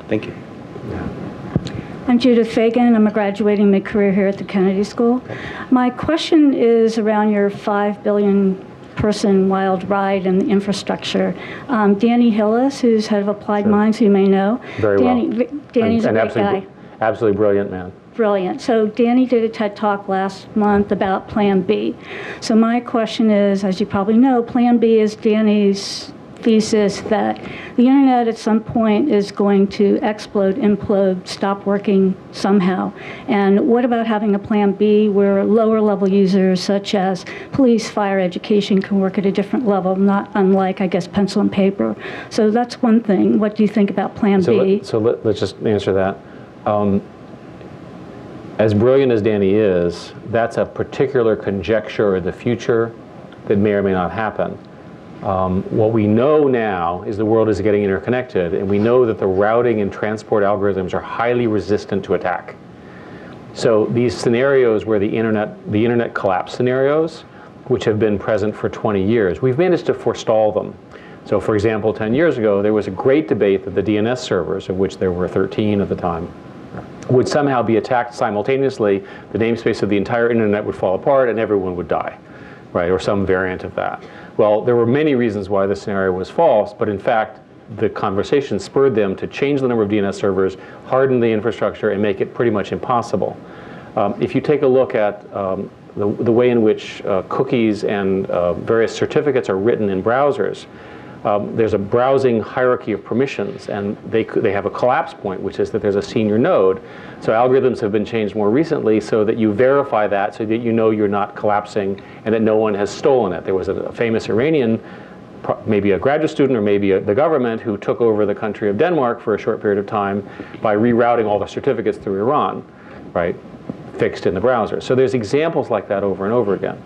Thank you. Yeah. I'm Judith Fagan. I'm a graduating mid-career here at the Kennedy School. My question is around your 5 billion person wild ride and the infrastructure. Danny Hillis, who's head of Applied Minds, who you may know. Very well. Danny's a great guy. Absolutely brilliant man. Brilliant. So Danny did a TED Talk last month about Plan B. So my question is, as you probably know, Plan B is Danny's thesis that the internet at some point is going to explode, implode, stop working somehow. And what about having a Plan B where lower level users such as police, fire, education can work at a different level, not unlike, I guess, pencil and paper. So that's one thing. What do you think about Plan B? Let's just answer that. As brilliant as Danny is, that's a particular conjecture of the future that may or may not happen. What we know now is the world is getting interconnected, and we know that the routing and transport algorithms are highly resistant to attack. So these scenarios where the internet collapse scenarios, which have been present for 20 years, we've managed to forestall them. So for example, 10 years ago, there was a great debate that the DNS servers, of which there were 13 at the time, would somehow be attacked simultaneously, the namespace of the entire internet would fall apart and everyone would die. right, or some variant of that. Well, there were many reasons why this scenario was false, but in fact, the conversation spurred them to change the number of DNS servers, harden the infrastructure, and make it pretty much impossible. If you take a look at the way in which cookies and various certificates are written in browsers, there's a browsing hierarchy of permissions, and they have a collapse point, which is that there's a senior node. So algorithms have been changed more recently so that you verify that, so that you know you're not collapsing and that no one has stolen it. There was a famous Iranian, maybe a graduate student or maybe the government, who took over the country of Denmark for a short period of time by rerouting all the certificates through Iran, right, fixed in the browser. So there's examples like that over and over again.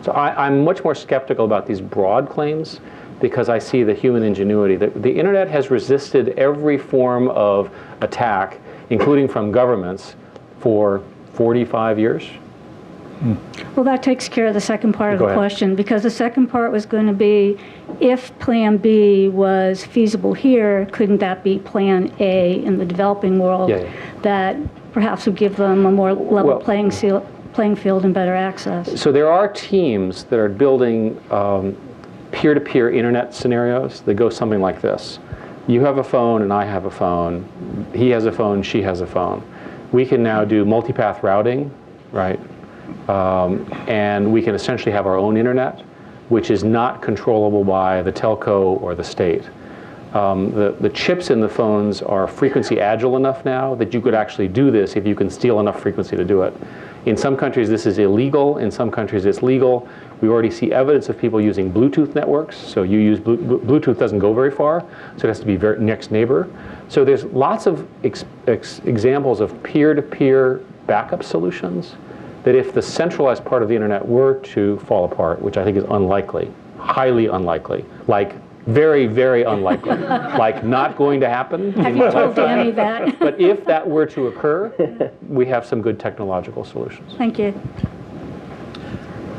So I'm much more skeptical about these broad claims, because I see the human ingenuity. The internet has resisted every form of attack, including from governments, for 45 years. Well, that takes care of the second part of Go the ahead. question, because the second part was going to be, if Plan B was feasible here, couldn't that be Plan A in the developing world that perhaps would give them a more level playing field and better access? So there are teams that are building peer-to-peer internet scenarios that go something like this. You have a phone and I have a phone. He has a phone, she has a phone. We can now do multipath routing, right? And we can essentially have our own internet, which is not controllable by the telco or the state. The chips in the phones are frequency agile enough now that you could actually do this if you can steal enough frequency to do it. In some countries this is illegal, in some countries it's legal. We already see evidence of people using Bluetooth networks, so you use Bluetooth doesn't go very far, so it has to be very next neighbor. So there's lots of examples of peer-to-peer backup solutions that if the centralized part of the internet were to fall apart, which I think is unlikely, highly unlikely, like very, very unlikely, like not going to happen. Have you told Danny that? But if that were to occur, we have some good technological solutions. Thank you.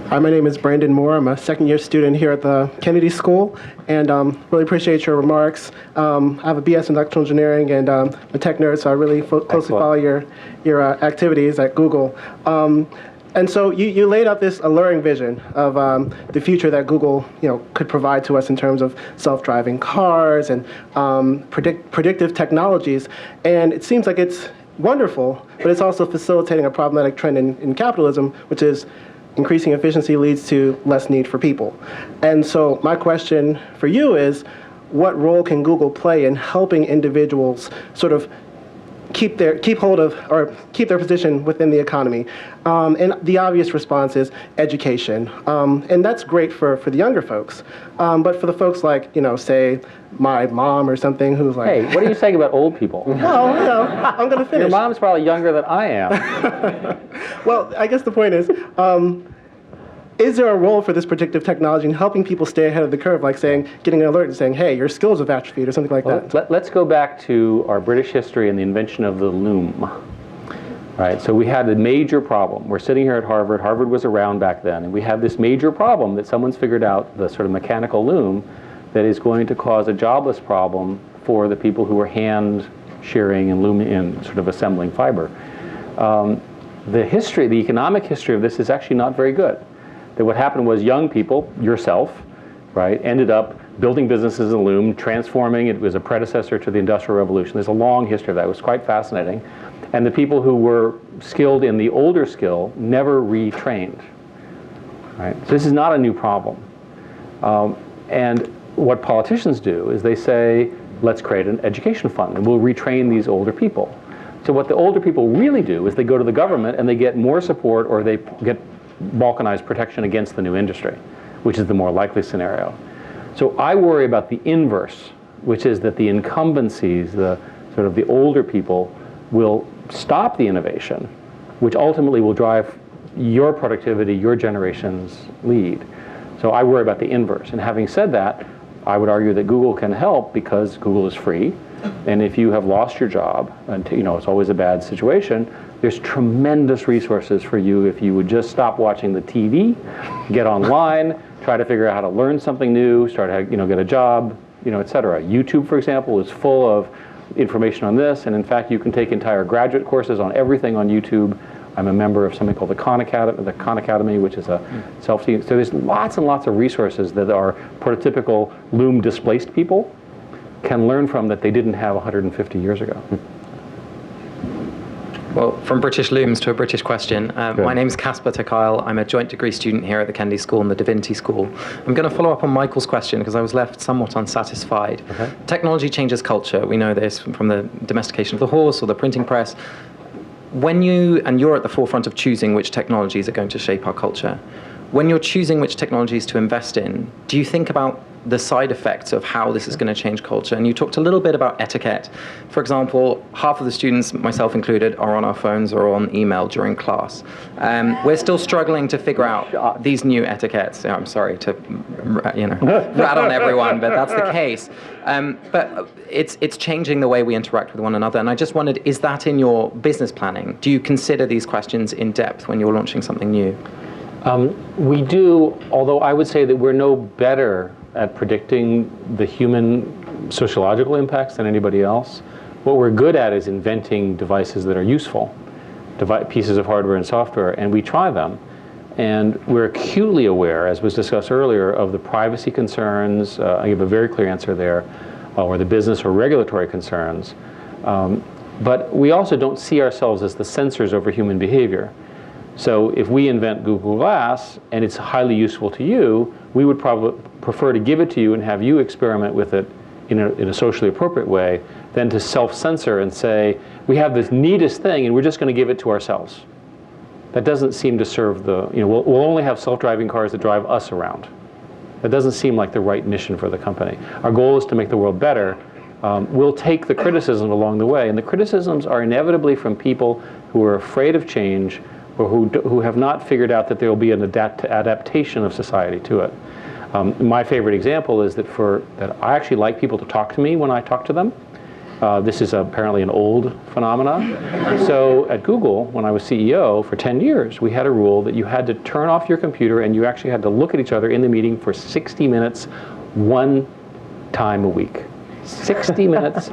Hi, my name is Brandon Moore. I'm a second-year student here at the Kennedy School, and really appreciate your remarks. I have a BS in electrical engineering, and I'm a tech nerd, so I really closely follow your activities at Google. And so you laid out this alluring vision of the future that Google, could provide to us in terms of self-driving cars and predictive technologies. And it seems like it's wonderful, but it's also facilitating a problematic trend in capitalism, which is increasing efficiency leads to less need for people. And so my question for you is, what role can Google play in helping individuals sort of keep their position within the economy? And the obvious response is education. And that's great for the younger folks. But for the folks like, say, my mom or something who's like... Hey, what are you saying about old people? Well, I'm going to finish. Your mom's probably younger than I am. Well, I guess the point is there a role for this predictive technology in helping people stay ahead of the curve, like getting an alert and saying, hey, your skills have atrophied or something like that? Let's go back to our British history and the invention of the loom. Right, so we had a major problem. We're sitting here at Harvard. Harvard was around back then, and we have this major problem that someone's figured out, the sort of mechanical loom, that is going to cause a jobless problem for the people who are hand shearing and looming and sort of assembling fiber. The economic history of this is actually not very good. That what happened was young people, yourself, right, ended up building businesses in loom, transforming. It was a predecessor to the Industrial Revolution. There's a long history of that. It was quite fascinating. And the people who were skilled in the older skill never retrained. Right? So this is not a new problem. And what politicians do is they say, let's create an education fund and we'll retrain these older people. So what the older people really do is they go to the government and they get more support, or they get balkanized protection against the new industry, which is the more likely scenario. So I worry about the inverse, which is that the incumbencies, the sort of the older people, will stop the innovation, which ultimately will drive your productivity, your generation's lead. So I worry about the inverse. And having said that, I would argue that Google can help because Google is free. And if you have lost your job, and it's always a bad situation, there's tremendous resources for you if you would just stop watching the TV, get online, try to figure out how to learn something new, start to get a job, et cetera. YouTube, for example, is full of information on this, and in fact, you can take entire graduate courses on everything on YouTube, I'm a member of something called the Khan Academy, which is a self-teaching. So there's lots and lots of resources that our prototypical Loom-displaced people can learn from that they didn't have 150 years ago. Well, from British looms to a British question. My name's Casper Takyle. I'm a joint degree student here at the Kennedy School and the Divinity School. I'm going to follow up on Michael's question because I was left somewhat unsatisfied. Technology changes culture. We know this from the domestication of the horse or the printing press. When you're at the forefront of choosing which technologies are going to shape our culture, when you're choosing which technologies to invest in, do you think about the side effects of how this is going to change culture? And you talked a little bit about etiquette. For example, half of the students, myself included, are on our phones or on email during class. We're still struggling to figure out these new etiquettes. I'm sorry to rat on everyone, but that's the case. But it's changing the way we interact with one another. And I just wondered, is that in your business planning? Do you consider these questions in depth when you're launching something new? We do, although I would say that we're no better at predicting the human sociological impacts than anybody else. What we're good at is inventing devices that are useful, pieces of hardware and software, and we try them. And we're acutely aware, as was discussed earlier, of the privacy concerns. I give a very clear answer there, or the business or regulatory concerns. But we also don't see ourselves as the censors over human behavior. So if we invent Google Glass and it's highly useful to you, we would probably prefer to give it to you and have you experiment with it in a socially appropriate way than to self-censor and say, we have this neatest thing and we're just going to give it to ourselves. That doesn't seem to serve we'll only have self-driving cars that drive us around. That doesn't seem like the right mission for the company. Our goal is to make the world better. We'll take the criticism along the way, and the criticisms are inevitably from people who are afraid of change, or who have not figured out that there will be an adaptation of society to it. My favorite example is that I actually like people to talk to me when I talk to them. This is apparently an old phenomenon. So at Google, when I was CEO for 10 years, we had a rule that you had to turn off your computer and you actually had to look at each other in the meeting for 60 minutes, one time a week. 60 minutes,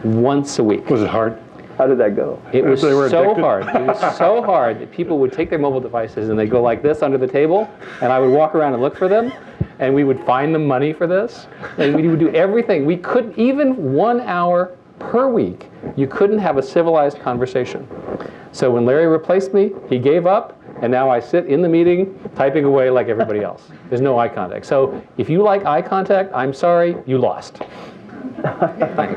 once a week. Was it hard? How did that go? It was so hard. It was so hard that people would take their mobile devices and they'd go like this under the table, and I would walk around and look for them, and we would find them money for this, and we would do everything. We couldn't, even 1 hour per week, you couldn't have a civilized conversation. So when Larry replaced me, he gave up, and now I sit in the meeting typing away like everybody else. There's no eye contact. So if you like eye contact, I'm sorry, you lost. Thanks.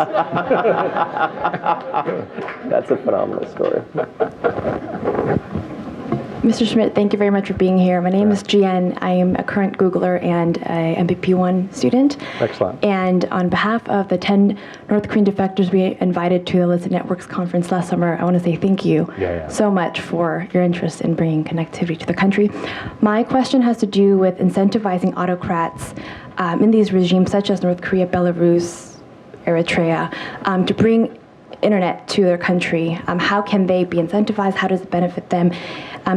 That's a phenomenal story. Mr. Schmidt, thank you very much for being here. My name is Gergen. I am a current Googler and a MPP1 student. Excellent. And on behalf of the 10 North Korean defectors we invited to the Illicit Networks conference last summer, I want to say thank you so much for your interest in bringing connectivity to the country. My question has to do with incentivizing autocrats in these regimes such as North Korea, Belarus, Eritrea, to bring internet to their country. How can they be incentivized? How does it benefit them?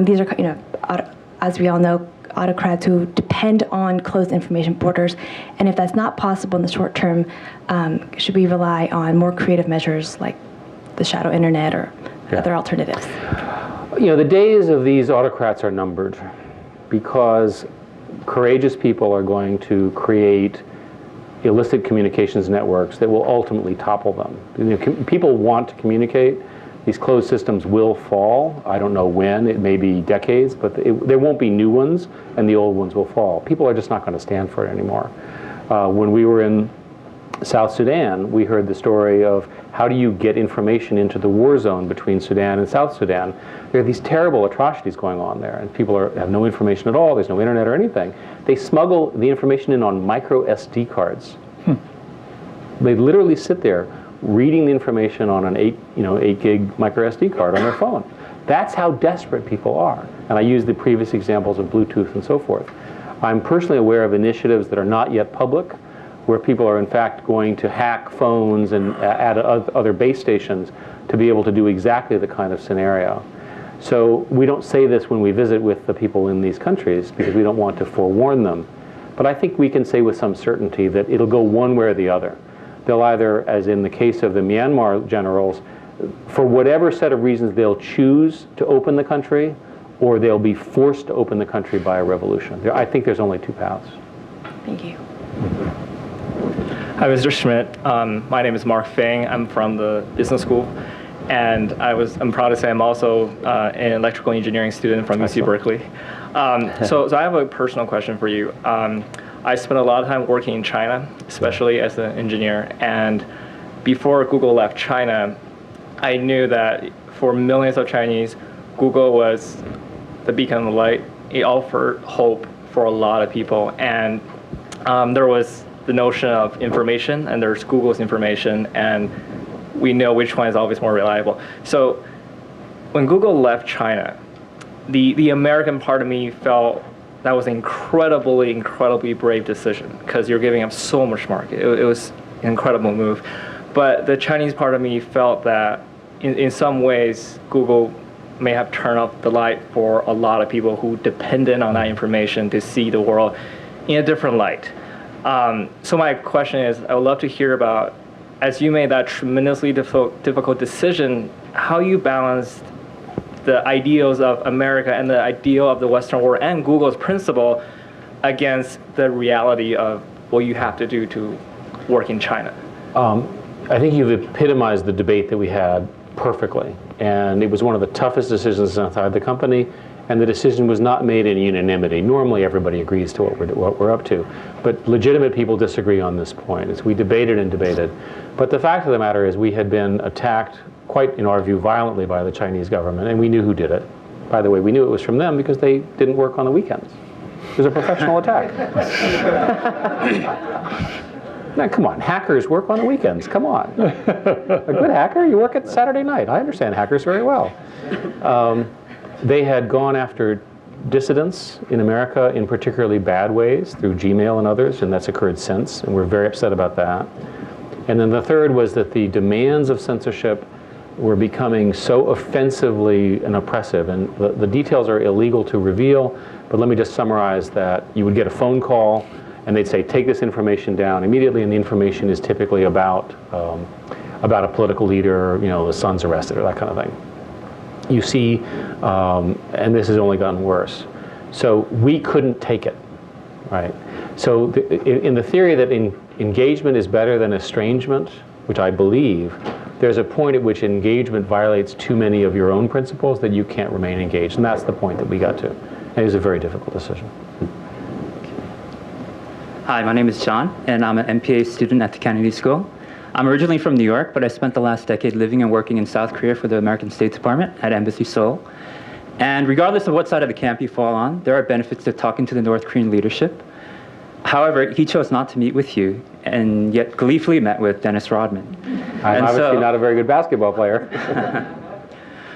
These are, as we all know, autocrats who depend on closed information borders. And if that's not possible in the short term, should we rely on more creative measures like the shadow internet or other alternatives? The days of these autocrats are numbered because courageous people are going to create illicit communications networks that will ultimately topple them. People want to communicate. These closed systems will fall. I don't know when. It may be decades, but there won't be new ones, and the old ones will fall. People are just not going to stand for it anymore. When we were in South Sudan, we heard the story of how do you get information into the war zone between Sudan and South Sudan. There are these terrible atrocities going on there, and people have no information at all. There's no internet or anything. They smuggle the information in on micro SD cards. They literally sit there reading the information on an 8 gig micro SD card on their phone. That's how desperate people are. And I used the previous examples of Bluetooth and so forth. I'm personally aware of initiatives that are not yet public, where people are in fact going to hack phones and add other base stations to be able to do exactly the kind of scenario. So we don't say this when we visit with the people in these countries because we don't want to forewarn them. But I think we can say with some certainty that it'll go one way or the other. They'll either, as in the case of the Myanmar generals, for whatever set of reasons, they'll choose to open the country, or they'll be forced to open the country by a revolution. I think there's only two paths. Thank you. Hi, Mr. Schmidt. My name is Mark Fung. I'm from the business school, and I'm proud to say I'm also an electrical engineering student from UC Berkeley. So I have a personal question for you. I spent a lot of time working in China, especially as an engineer, and before Google left China, I knew that for millions of Chinese, Google was the beacon of light. It offered hope for a lot of people, and there was the notion of information, and there's Google's information, and we know which one is always more reliable. So when Google left China, the American part of me felt that was an incredibly brave decision, because you're giving up so much market. It was an incredible move. But the Chinese part of me felt that in some ways, Google may have turned off the light for a lot of people who depended on that information to see the world in a different light. So my question is, I would love to hear about, as you made that tremendously difficult decision, how you balanced the ideals of America and the ideal of the Western world and Google's principle against the reality of what you have to do to work in China. I think you've epitomized the debate that we had perfectly. And it was one of the toughest decisions inside the company. And the decision was not made in unanimity. Normally, everybody agrees to what we're up to. But legitimate people disagree on this point. As we debated and debated. But the fact of the matter is we had been attacked quite, in our view, violently by the Chinese government. And we knew who did it. By the way, we knew it was from them because they didn't work on the weekends. It was a professional attack. Now, come on, hackers work on the weekends. Come on. A good hacker, you work at Saturday night. I understand hackers very well. They had gone after dissidents in America in particularly bad ways through Gmail and others, and that's occurred since, and we're very upset about that. And then the third was that the demands of censorship were becoming so offensively and oppressive, and the details are illegal to reveal, but let me just summarize that you would get a phone call, and they'd say, take this information down immediately, and the information is typically about a political leader, the son's arrested, or that kind of thing. You see, and this has only gotten worse. So we couldn't take it, right? So in the theory that engagement is better than estrangement, which I believe, there's a point at which engagement violates too many of your own principles that you can't remain engaged, and that's the point that we got to. And it was a very difficult decision. Hi, my name is John, and I'm an MPA student at the Kennedy School. I'm originally from New York, but I spent the last decade living and working in South Korea for the American State Department at Embassy Seoul. And regardless of what side of the camp you fall on, there are benefits to talking to the North Korean leadership. However, he chose not to meet with you, and yet gleefully met with Dennis Rodman. I'm obviously not a very good basketball player.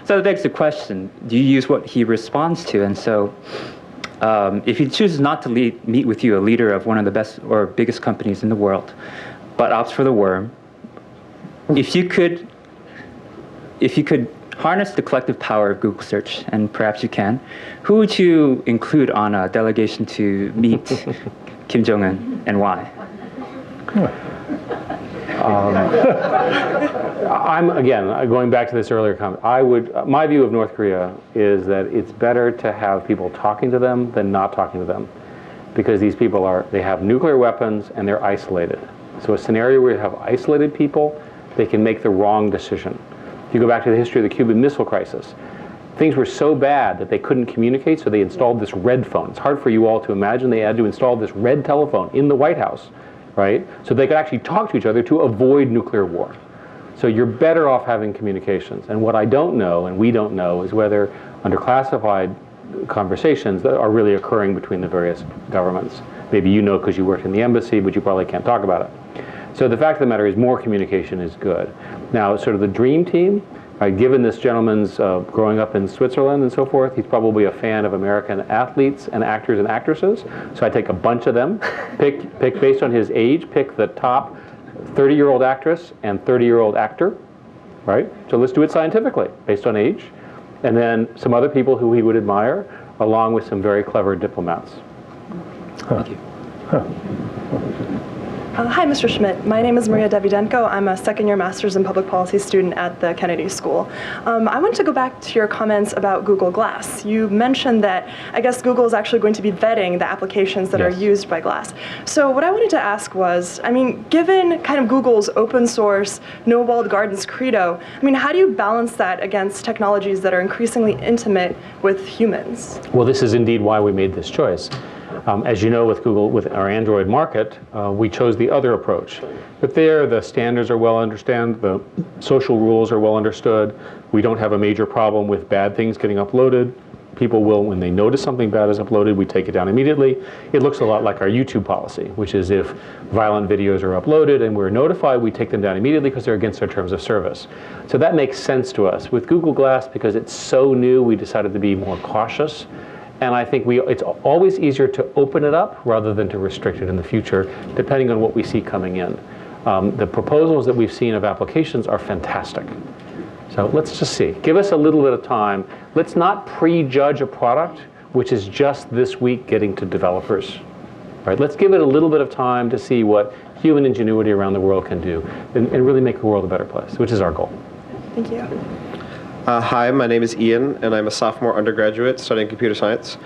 So that begs the question, do you use what he responds to? And so if he chooses not to meet with you, a leader of one of the best or biggest companies in the world, but opts for the worm, if you could harness the collective power of Google search, and perhaps you can, who would you include on a delegation to meet Kim Jong-un, and why? I'm, again, going back to this earlier comment, my view of North Korea is that it's better to have people talking to them than not talking to them. Because these people they have nuclear weapons and they're isolated. So a scenario where you have isolated people, they can make the wrong decision. If you go back to the history of the Cuban Missile Crisis, things were so bad that they couldn't communicate, so they installed this red phone. It's hard for you all to imagine. They had to install this red telephone in the White House, right? So they could actually talk to each other to avoid nuclear war. So you're better off having communications. And what I don't know, and we don't know, is whether under classified conversations that are really occurring between the various governments. Maybe you know because you worked in the embassy, but you probably can't talk about it. So the fact of the matter is more communication is good. Now, sort of the dream team, given this gentleman's growing up in Switzerland and so forth, he's probably a fan of American athletes and actors and actresses. So I take a bunch of them, pick based on his age, pick the top 30-year-old actress and 30-year-old actor, right? So let's do it scientifically, based on age. And then some other people who he would admire, along with some very clever diplomats. Thank you. Hi, Mr. Schmidt. My name is Maria Davidenko. I'm a second-year master's in public policy student at the Kennedy School. I want to go back to your comments about Google Glass. You mentioned that I guess Google is actually going to be vetting the applications that are used by Glass. So what I wanted to ask was, I mean, given kind of Google's open source, no walled gardens credo, I mean, how do you balance that against technologies that are increasingly intimate with humans? Well, this is indeed why we made this choice. As you know, with Google, with our Android market, we chose the other approach. But there, the standards are well understood, the social rules are well understood. We don't have a major problem with bad things getting uploaded. People will, when they notice something bad is uploaded, we take it down immediately. It looks a lot like our YouTube policy, which is if violent videos are uploaded and we're notified, we take them down immediately because they're against our terms of service. So that makes sense to us. With Google Glass, because it's so new, we decided to be more cautious. And I think it's always easier to open it up rather than to restrict it in the future, depending on what we see coming in. The proposals that we've seen of applications are fantastic. So let's just see. Give us a little bit of time. Let's not prejudge a product which is just this week getting to developers. Right? Let's give it a little bit of time to see what human ingenuity around the world can do and really make the world a better place, which is our goal. Thank you. Hi, my name is Ian, and I'm a sophomore undergraduate studying computer science.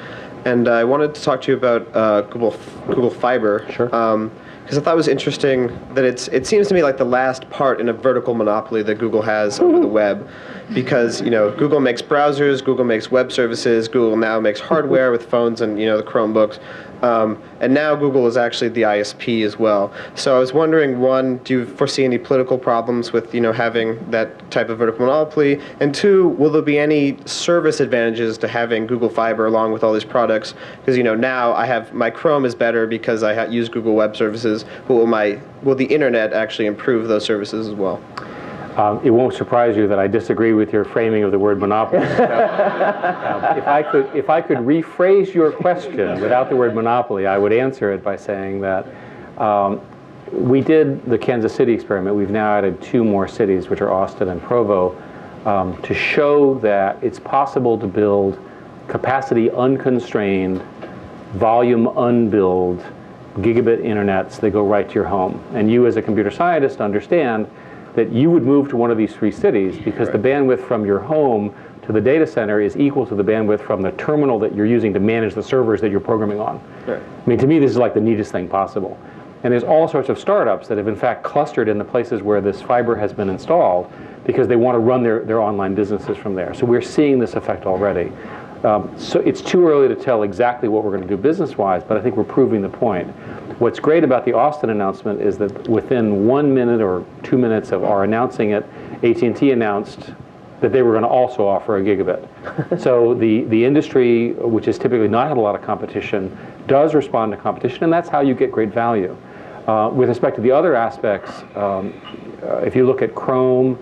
And I wanted to talk to you about Google Fiber. Sure. Because I thought it was interesting that it seems to me like the last part in a vertical monopoly that Google has over the web. Because, you know, Google makes browsers, Google makes web services, Google now makes hardware with phones and, you know, the Chromebooks. And now Google is actually the ISP as well. So I was wondering, one, do you foresee any political problems with, you know, having that type of vertical monopoly? And two, will there be any service advantages to having Google Fiber along with all these products? Because, you know, now my Chrome is better because I use Google Web Services. But will the internet actually improve those services as well? It won't surprise you that I disagree with your framing of the word monopoly. If I could rephrase your question without the word monopoly, I would answer it by saying that we did the Kansas City experiment. We've now added 2 more cities, which are Austin and Provo, to show that it's possible to build capacity unconstrained, volume unbilled, gigabit internets that go right to your home. And you as a computer scientist understand that you would move to one of these 3 cities because the bandwidth from your home to the data center is equal to the bandwidth from the terminal that you're using to manage the servers that you're programming on. Right. I mean, to me, this is like the neatest thing possible. And there's all sorts of startups that have in fact clustered in the places where this fiber has been installed because they want to run their online businesses from there. So we're seeing this effect already. So it's too early to tell exactly what we're going to do business-wise, but I think we're proving the point. What's great about the Austin announcement is that within 1 minute or 2 minutes of our announcing it, AT&T announced that they were going to also offer a gigabit. So the industry, which has typically not had a lot of competition, does respond to competition, and that's how you get great value. With respect to the other aspects, if you look at Chrome,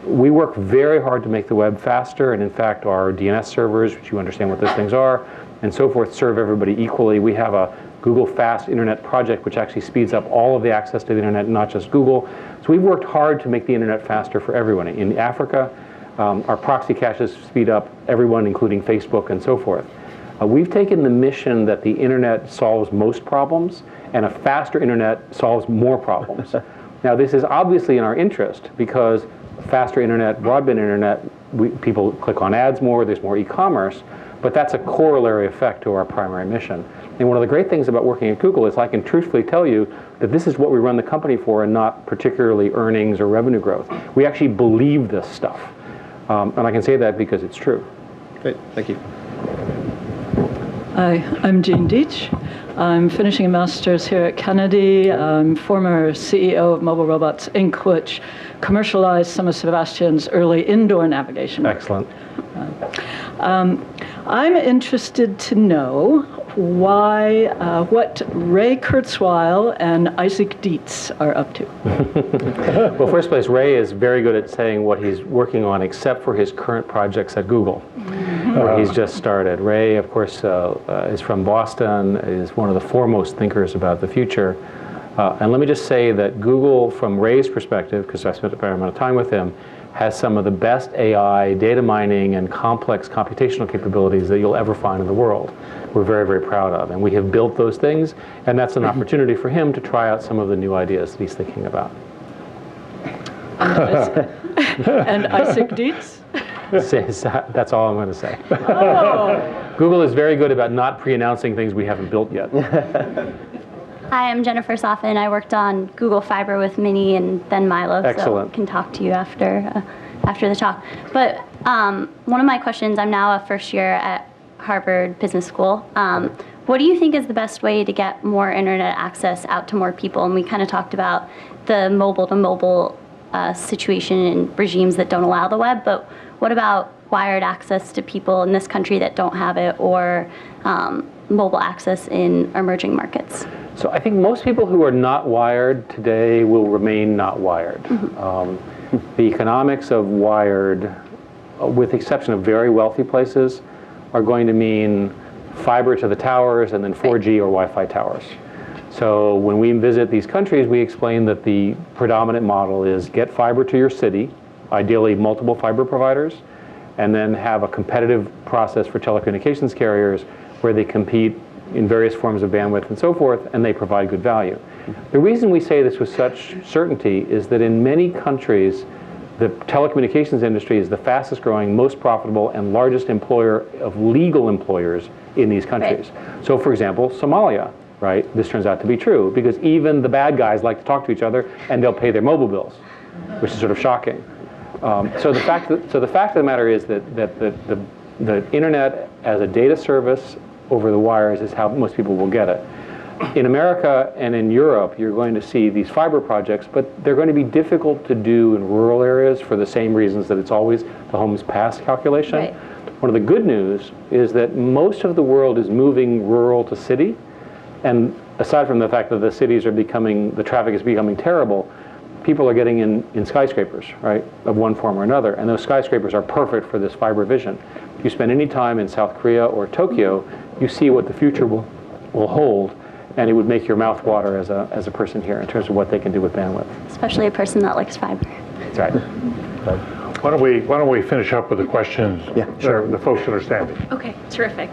we work very hard to make the web faster, and in fact our DNS servers, which you understand what those things are, and so forth, serve everybody equally. We have a Google Fast Internet project, which actually speeds up all of the access to the internet, not just Google. So we've worked hard to make the internet faster for everyone. In Africa, our proxy caches speed up everyone, including Facebook and so forth. We've taken the mission that the internet solves most problems, and a faster internet solves more problems. Now, this is obviously in our interest because faster internet, broadband internet, people click on ads more, there's more e-commerce, but that's a corollary effect to our primary mission. And one of the great things about working at Google is I can truthfully tell you that this is what we run the company for and not particularly earnings or revenue growth. We actually believe this stuff. And I can say that because it's true. Great, thank you. Hi, I'm Jean Deitch. I'm finishing a master's here at Kennedy. I'm former CEO of Mobile Robots, Inc., which commercialized some of Sebastian's early indoor navigation work. Excellent. I'm interested to know what Ray Kurzweil and Isaac Dietz are up to. Well, first place, Ray is very good at saying what he's working on, except for his current projects at Google, where he's just started. Ray, of course, is from Boston, is one of the foremost thinkers about the future. And let me just say that Google, from Ray's perspective, because I spent a fair amount of time with him, has some of the best AI, data mining, and complex computational capabilities that you'll ever find in the world. We're very, very proud of. And we have built those things, and that's an opportunity for him to try out some of the new ideas that he's thinking about. And Isaac Dietz? That's all I'm going to say. Oh. Google is very good about not pre-announcing things we haven't built yet. Hi, I'm Jennifer Soffin. I worked on Google Fiber with Minnie and then Milo. Excellent. So I can talk to you after the talk. But one of my questions, I'm now a first year at Harvard Business School. What do you think is the best way to get more internet access out to more people? And we kind of talked about the mobile-to-mobile situation in regimes that don't allow the web, but what about wired access to people in this country that don't have it, or mobile access in emerging markets? So I think most people who are not wired today will remain not wired. The economics of wired, with the exception of very wealthy places, are going to mean fiber to the towers and then 4G or Wi-Fi towers. So when we visit these countries, we explain that the predominant model is get fiber to your city, ideally multiple fiber providers, and then have a competitive process for telecommunications carriers where they compete in various forms of bandwidth and so forth, and they provide good value. The reason we say this with such certainty is that in many countries, the telecommunications industry is the fastest growing, most profitable, and largest employer of legal employers in these countries. Right. So for example, Somalia, right? This turns out to be true because even the bad guys like to talk to each other and they'll pay their mobile bills, which is sort of shocking. So the fact of the matter is that the internet as a data service over the wires is how most people will get it. In America and in Europe, you're going to see these fiber projects, but they're going to be difficult to do in rural areas for the same reasons that it's always the homes passed calculation. Right. One of the good news is that most of the world is moving rural to city, and aside from the fact that the cities are the traffic is becoming terrible, people are getting in skyscrapers, right, of one form or another, and those skyscrapers are perfect for this fiber vision. If you spend any time in South Korea or Tokyo, you see what the future will hold, and it would make your mouth water as a person here in terms of what they can do with bandwidth. Especially a person that likes fiber. That's right. Why don't we finish up with the questions? Yeah, sure. The folks that are standing. Okay, terrific.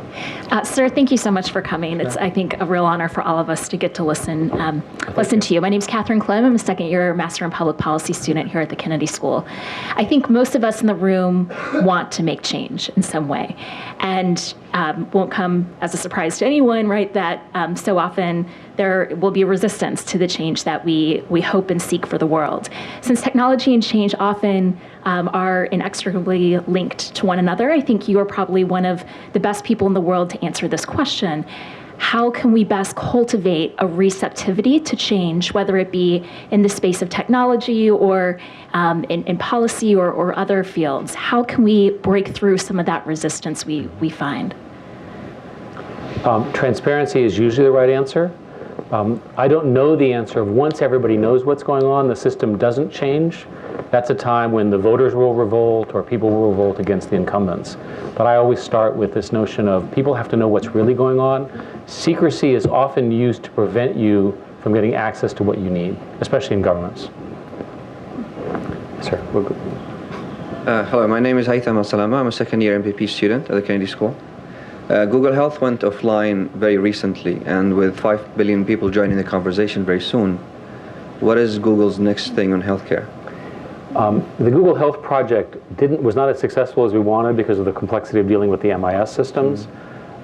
Sir, thank you so much for coming. It's, I think, a real honor for all of us to get to listen to you. My name's Catherine Clem. I'm a second-year Master in Public Policy student here at the Kennedy School. I think most of us in the room want to make change in some way, and won't come as a surprise to anyone, right, that so often there will be resistance to the change that we hope and seek for the world. Since technology and change often are inextricably linked to one another, I think you are probably one of the best people in the world to answer this question. How can we best cultivate a receptivity to change, whether it be in the space of technology or in policy or other fields? How can we break through some of that resistance we find? Transparency is usually the right answer. I don't know the answer of once everybody knows what's going on, the system doesn't change. That's a time when the voters will revolt or people will revolt against the incumbents. But I always start with this notion of people have to know what's really going on. Secrecy is often used to prevent you from getting access to what you need, especially in governments. Sir. Hello, my name is Haitham Al-Salama. I'm a second-year MPP student at the Kennedy School. Google Health went offline very recently, and with 5 billion people joining the conversation very soon, what is Google's next thing on healthcare? The Google Health project was not as successful as we wanted because of the complexity of dealing with the MIS systems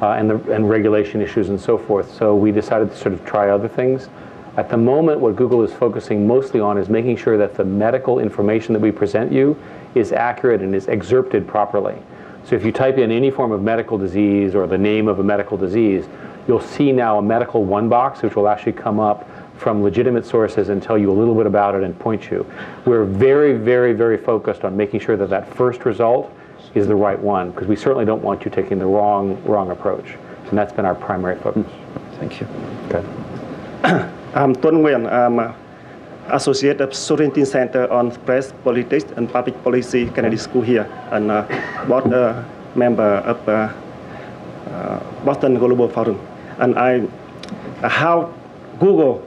and regulation issues and so forth. So we decided to sort of try other things. At the moment, what Google is focusing mostly on is making sure that the medical information that we present you is accurate and is excerpted properly. So if you type in any form of medical disease or the name of a medical disease, you'll see now a medical one box which will actually come up from legitimate sources and tell you a little bit about it and point you. We're very, very, very focused on making sure that that first result is the right one, because we certainly don't want you taking the wrong approach. And that's been our primary focus. Thank you. Good. I'm Tuan Nguyen. I'm Associate of Sovereignty Center on Press, Politics, and Public Policy, Kennedy School here, and board member of Boston Global Forum. And how Google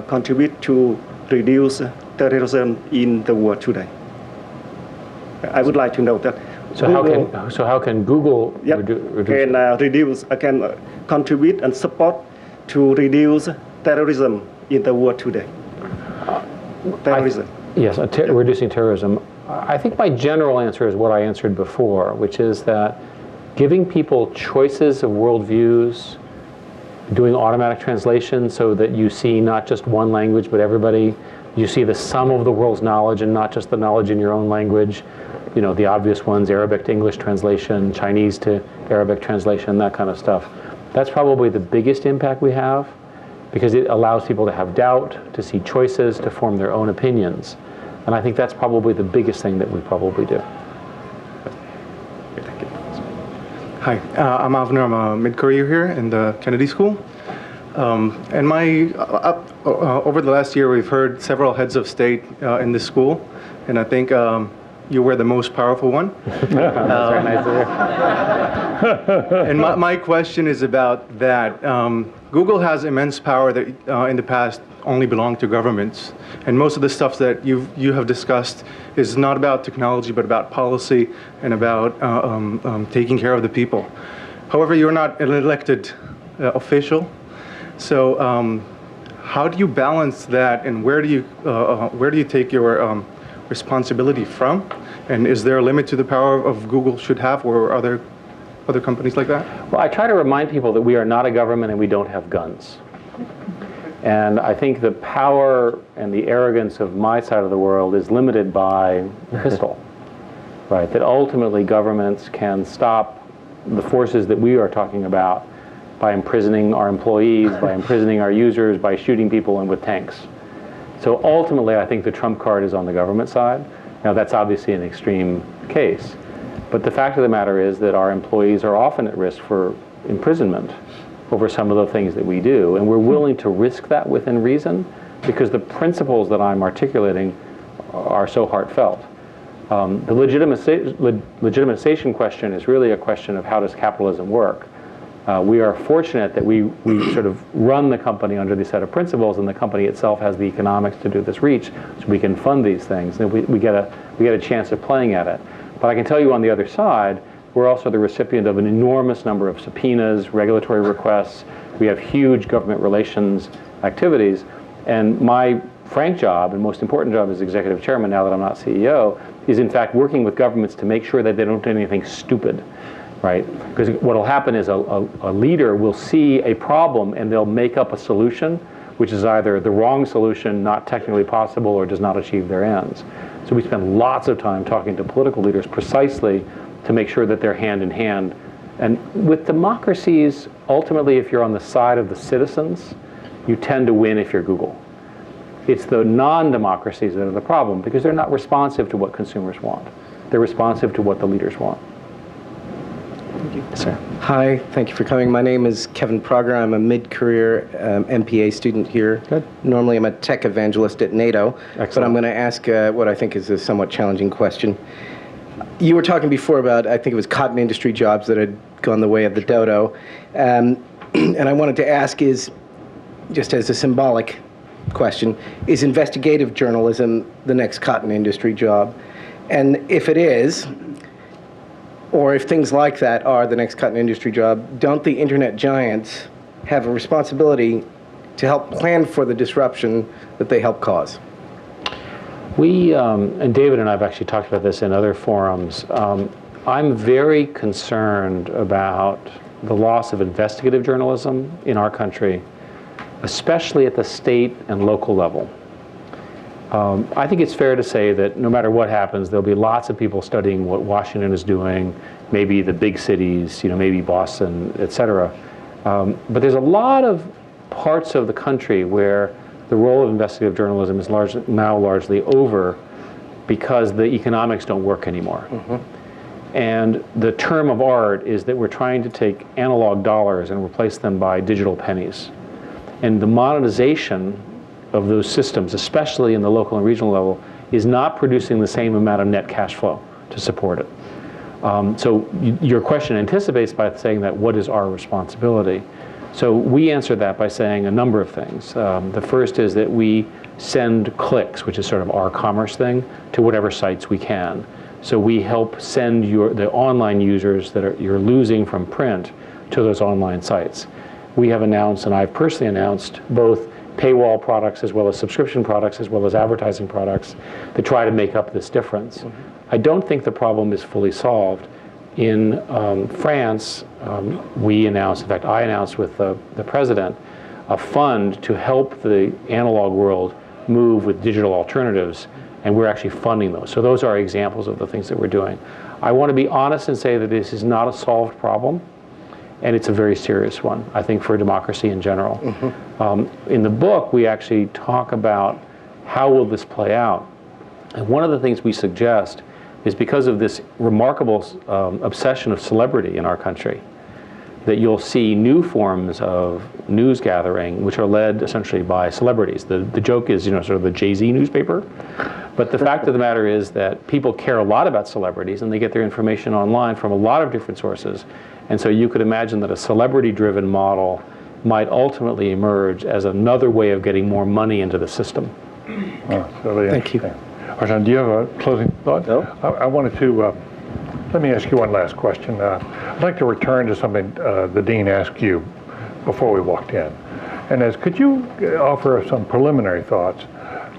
contribute to reduce terrorism in the world today. I would like to know that. So how can Google reduce contribute and support to reduce terrorism in the world today? Terrorism. Yes, reducing terrorism. I think my general answer is what I answered before, which is that giving people choices of worldviews, doing automatic translation so that you see not just one language but everybody, you see the sum of the world's knowledge and not just the knowledge in your own language, you know, the obvious ones, Arabic to English translation, Chinese to Arabic translation, that kind of stuff. That's probably the biggest impact we have, because it allows people to have doubt, to see choices, to form their own opinions. And I think that's probably the biggest thing that we probably do. Hi, I'm Avner. I'm a mid-career here in the Kennedy School. And over the last year, we've heard several heads of state in this school, and I think you were the most powerful one. That's very nice to hear. And my question is about that. Google has immense power that in the past only belonged to governments. And most of the stuff that you have discussed is not about technology, but about policy and about taking care of the people. However, you're not an elected official. So how do you balance that, and where do you take your responsibility from? And is there a limit to the power of Google should have, or other companies like that? Well, I try to remind people that we are not a government and we don't have guns. And I think the power and the arrogance of my side of the world is limited by the pistol, right? That ultimately governments can stop the forces that we are talking about by imprisoning our employees, by imprisoning our users, by shooting people and with tanks. So ultimately, I think the trump card is on the government side. Now, that's obviously an extreme case. But the fact of the matter is that our employees are often at risk for imprisonment over some of the things that we do. And we're willing to risk that within reason because the principles that I'm articulating are so heartfelt. The legitimization question is really a question of how does capitalism work? We are fortunate that we sort of run the company under these set of principles, and the company itself has the economics to do this reach, so we can fund these things. And we get a chance of playing at it. But I can tell you on the other side, we're also the recipient of an enormous number of subpoenas, regulatory requests. We have huge government relations activities. And my frank job and most important job as executive chairman, now that I'm not CEO, is in fact working with governments to make sure that they don't do anything stupid. Right? Because what will happen is a leader will see a problem and they'll make up a solution which is either the wrong solution, not technically possible, or does not achieve their ends. So we spend lots of time talking to political leaders precisely to make sure that they're hand in hand. And with democracies, ultimately, if you're on the side of the citizens, you tend to win if you're Google. It's the non-democracies that are the problem because they're not responsive to what consumers want. They're responsive to what the leaders want. Sir. Hi, thank you for coming. My name is Kevin Prager. I'm a mid-career MPA student here. Good. Normally I'm a tech evangelist at NATO. Excellent. But I'm going to ask what I think is a somewhat challenging question. You were talking before about, I think it was cotton industry jobs that had gone the way of the dodo. And I wanted to ask is, just as a symbolic question, is investigative journalism the next cotton industry job? And if it is, or if things like that are the next cotton industry job, don't the internet giants have a responsibility to help plan for the disruption that they help cause? We, and David and I have actually talked about this in other forums, I'm very concerned about the loss of investigative journalism in our country, especially at the state and local level. I think it's fair to say that no matter what happens, there'll be lots of people studying what Washington is doing, maybe the big cities, maybe Boston, et cetera. But there's a lot of parts of the country where the role of investigative journalism is now largely over because the economics don't work anymore. Mm-hmm. And the term of art is that we're trying to take analog dollars and replace them by digital pennies. And the monetization of those systems, especially in the local and regional level, is not producing the same amount of net cash flow to support it. So your question anticipates by saying that what is our responsibility? So we answer that by saying a number of things. The first is that we send clicks, which is sort of our commerce thing, to whatever sites we can. So we help send the online users that you're losing from print to those online sites. We have announced, and I've personally announced, both paywall products as well as subscription products as well as advertising products to try to make up this difference. I don't think the problem is fully solved. In France, we announced, in fact, I announced with the president, a fund to help the analog world move with digital alternatives, and we're actually funding those. So those are examples of the things that we're doing. I want to be honest and say that this is not a solved problem, and it's a very serious one, I think, for democracy in general. In the book, we actually talk about how will this play out. And one of the things we suggest is because of this remarkable obsession of celebrity in our country, that you'll see new forms of news gathering which are led essentially by celebrities. The joke is, sort of the Jay-Z newspaper. But the fact of the matter is that people care a lot about celebrities, and they get their information online from a lot of different sources. And so you could imagine that a celebrity-driven model might ultimately emerge as another way of getting more money into the system. Thank you. Archon, do you have a closing thought? No. I wanted to, let me ask you one last question. I'd like to return to something the Dean asked you before we walked in. And could you offer some preliminary thoughts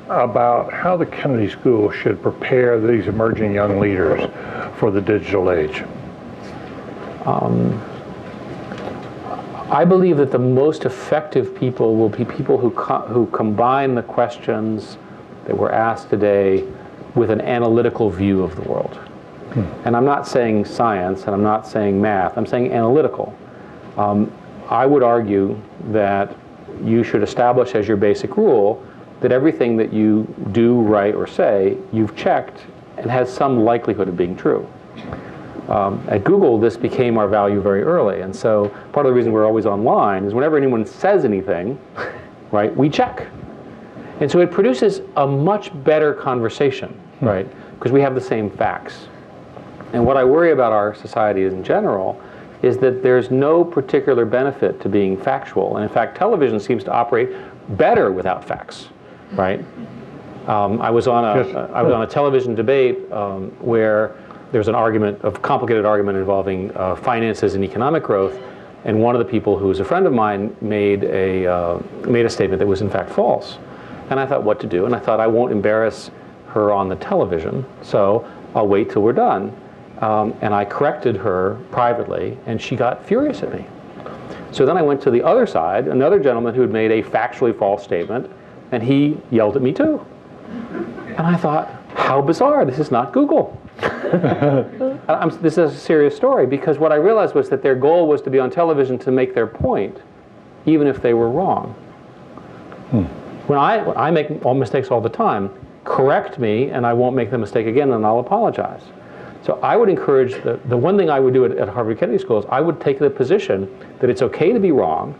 about how the Kennedy School should prepare these emerging young leaders for the digital age? I believe that the most effective people will be people who combine the questions that were asked today with an analytical view of the world. And I'm not saying science, and I'm not saying math, I'm saying analytical. I would argue that you should establish as your basic rule that everything that you do, write, or say, you've checked and has some likelihood of being true. At Google, this became our value very early, and so part of the reason we're always online is whenever anyone says anything, right, we check. And so it produces a much better conversation, right, because we have the same facts. And what I worry about our society in general is that there's no particular benefit to being factual, and in fact, television seems to operate better without facts, right? I was on a television debate where there was a complicated argument involving finances and economic growth, and one of the people who was a friend of mine made a statement that was in fact false. And I thought what to do, and I thought I won't embarrass her on the television, so I'll wait till we're done. And I corrected her privately, and she got furious at me. So then I went to the other side, another gentleman who had made a factually false statement, and he yelled at me too. And I thought, how bizarre, this is not Google. This is a serious story, because what I realized was that their goal was to be on television to make their point, even if they were wrong. When I make mistakes all the time, correct me, and I won't make the mistake again, and I'll apologize. So I would encourage, the one thing I would do at Harvard Kennedy School is I would take the position that it's okay to be wrong,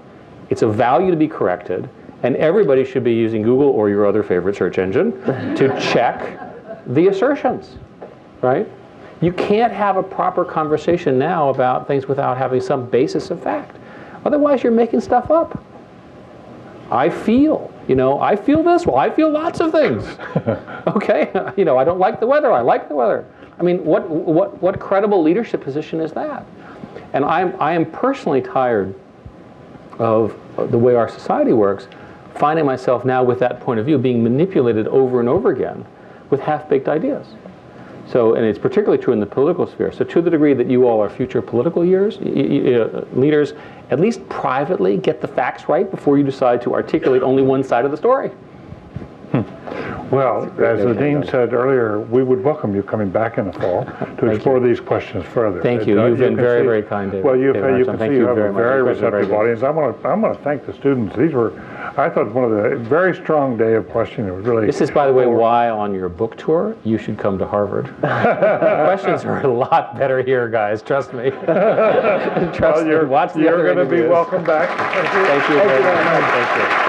it's a value to be corrected, and everybody should be using Google or your other favorite search engine to check the assertions, right? You can't have a proper conversation now about things without having some basis of fact. Otherwise, you're making stuff up. I feel this, well, I feel lots of things. Okay, I don't like the weather, I like the weather. I mean, what credible leadership position is that? And I am personally tired of the way our society works, finding myself now with that point of view being manipulated over and over again with half-baked ideas. So, and it's particularly true in the political sphere. So to the degree that you all are future political leaders, at least privately get the facts right before you decide to articulate only one side of the story. Well, as the Dean said earlier, we would welcome you coming back in the fall to explore these questions further. Thank you. You've been very, very kind, David. Well, you can see you have a very much. receptive audience. I'm going to thank the students. These were, I thought, one of the very strong day of questioning. It was really. This is, by the way, why on your book tour you should come to Harvard. The questions are a lot better here, guys. Trust me. Trust me. Watch the other interviews. You're going to be welcome back. Thank you very much. Thank you.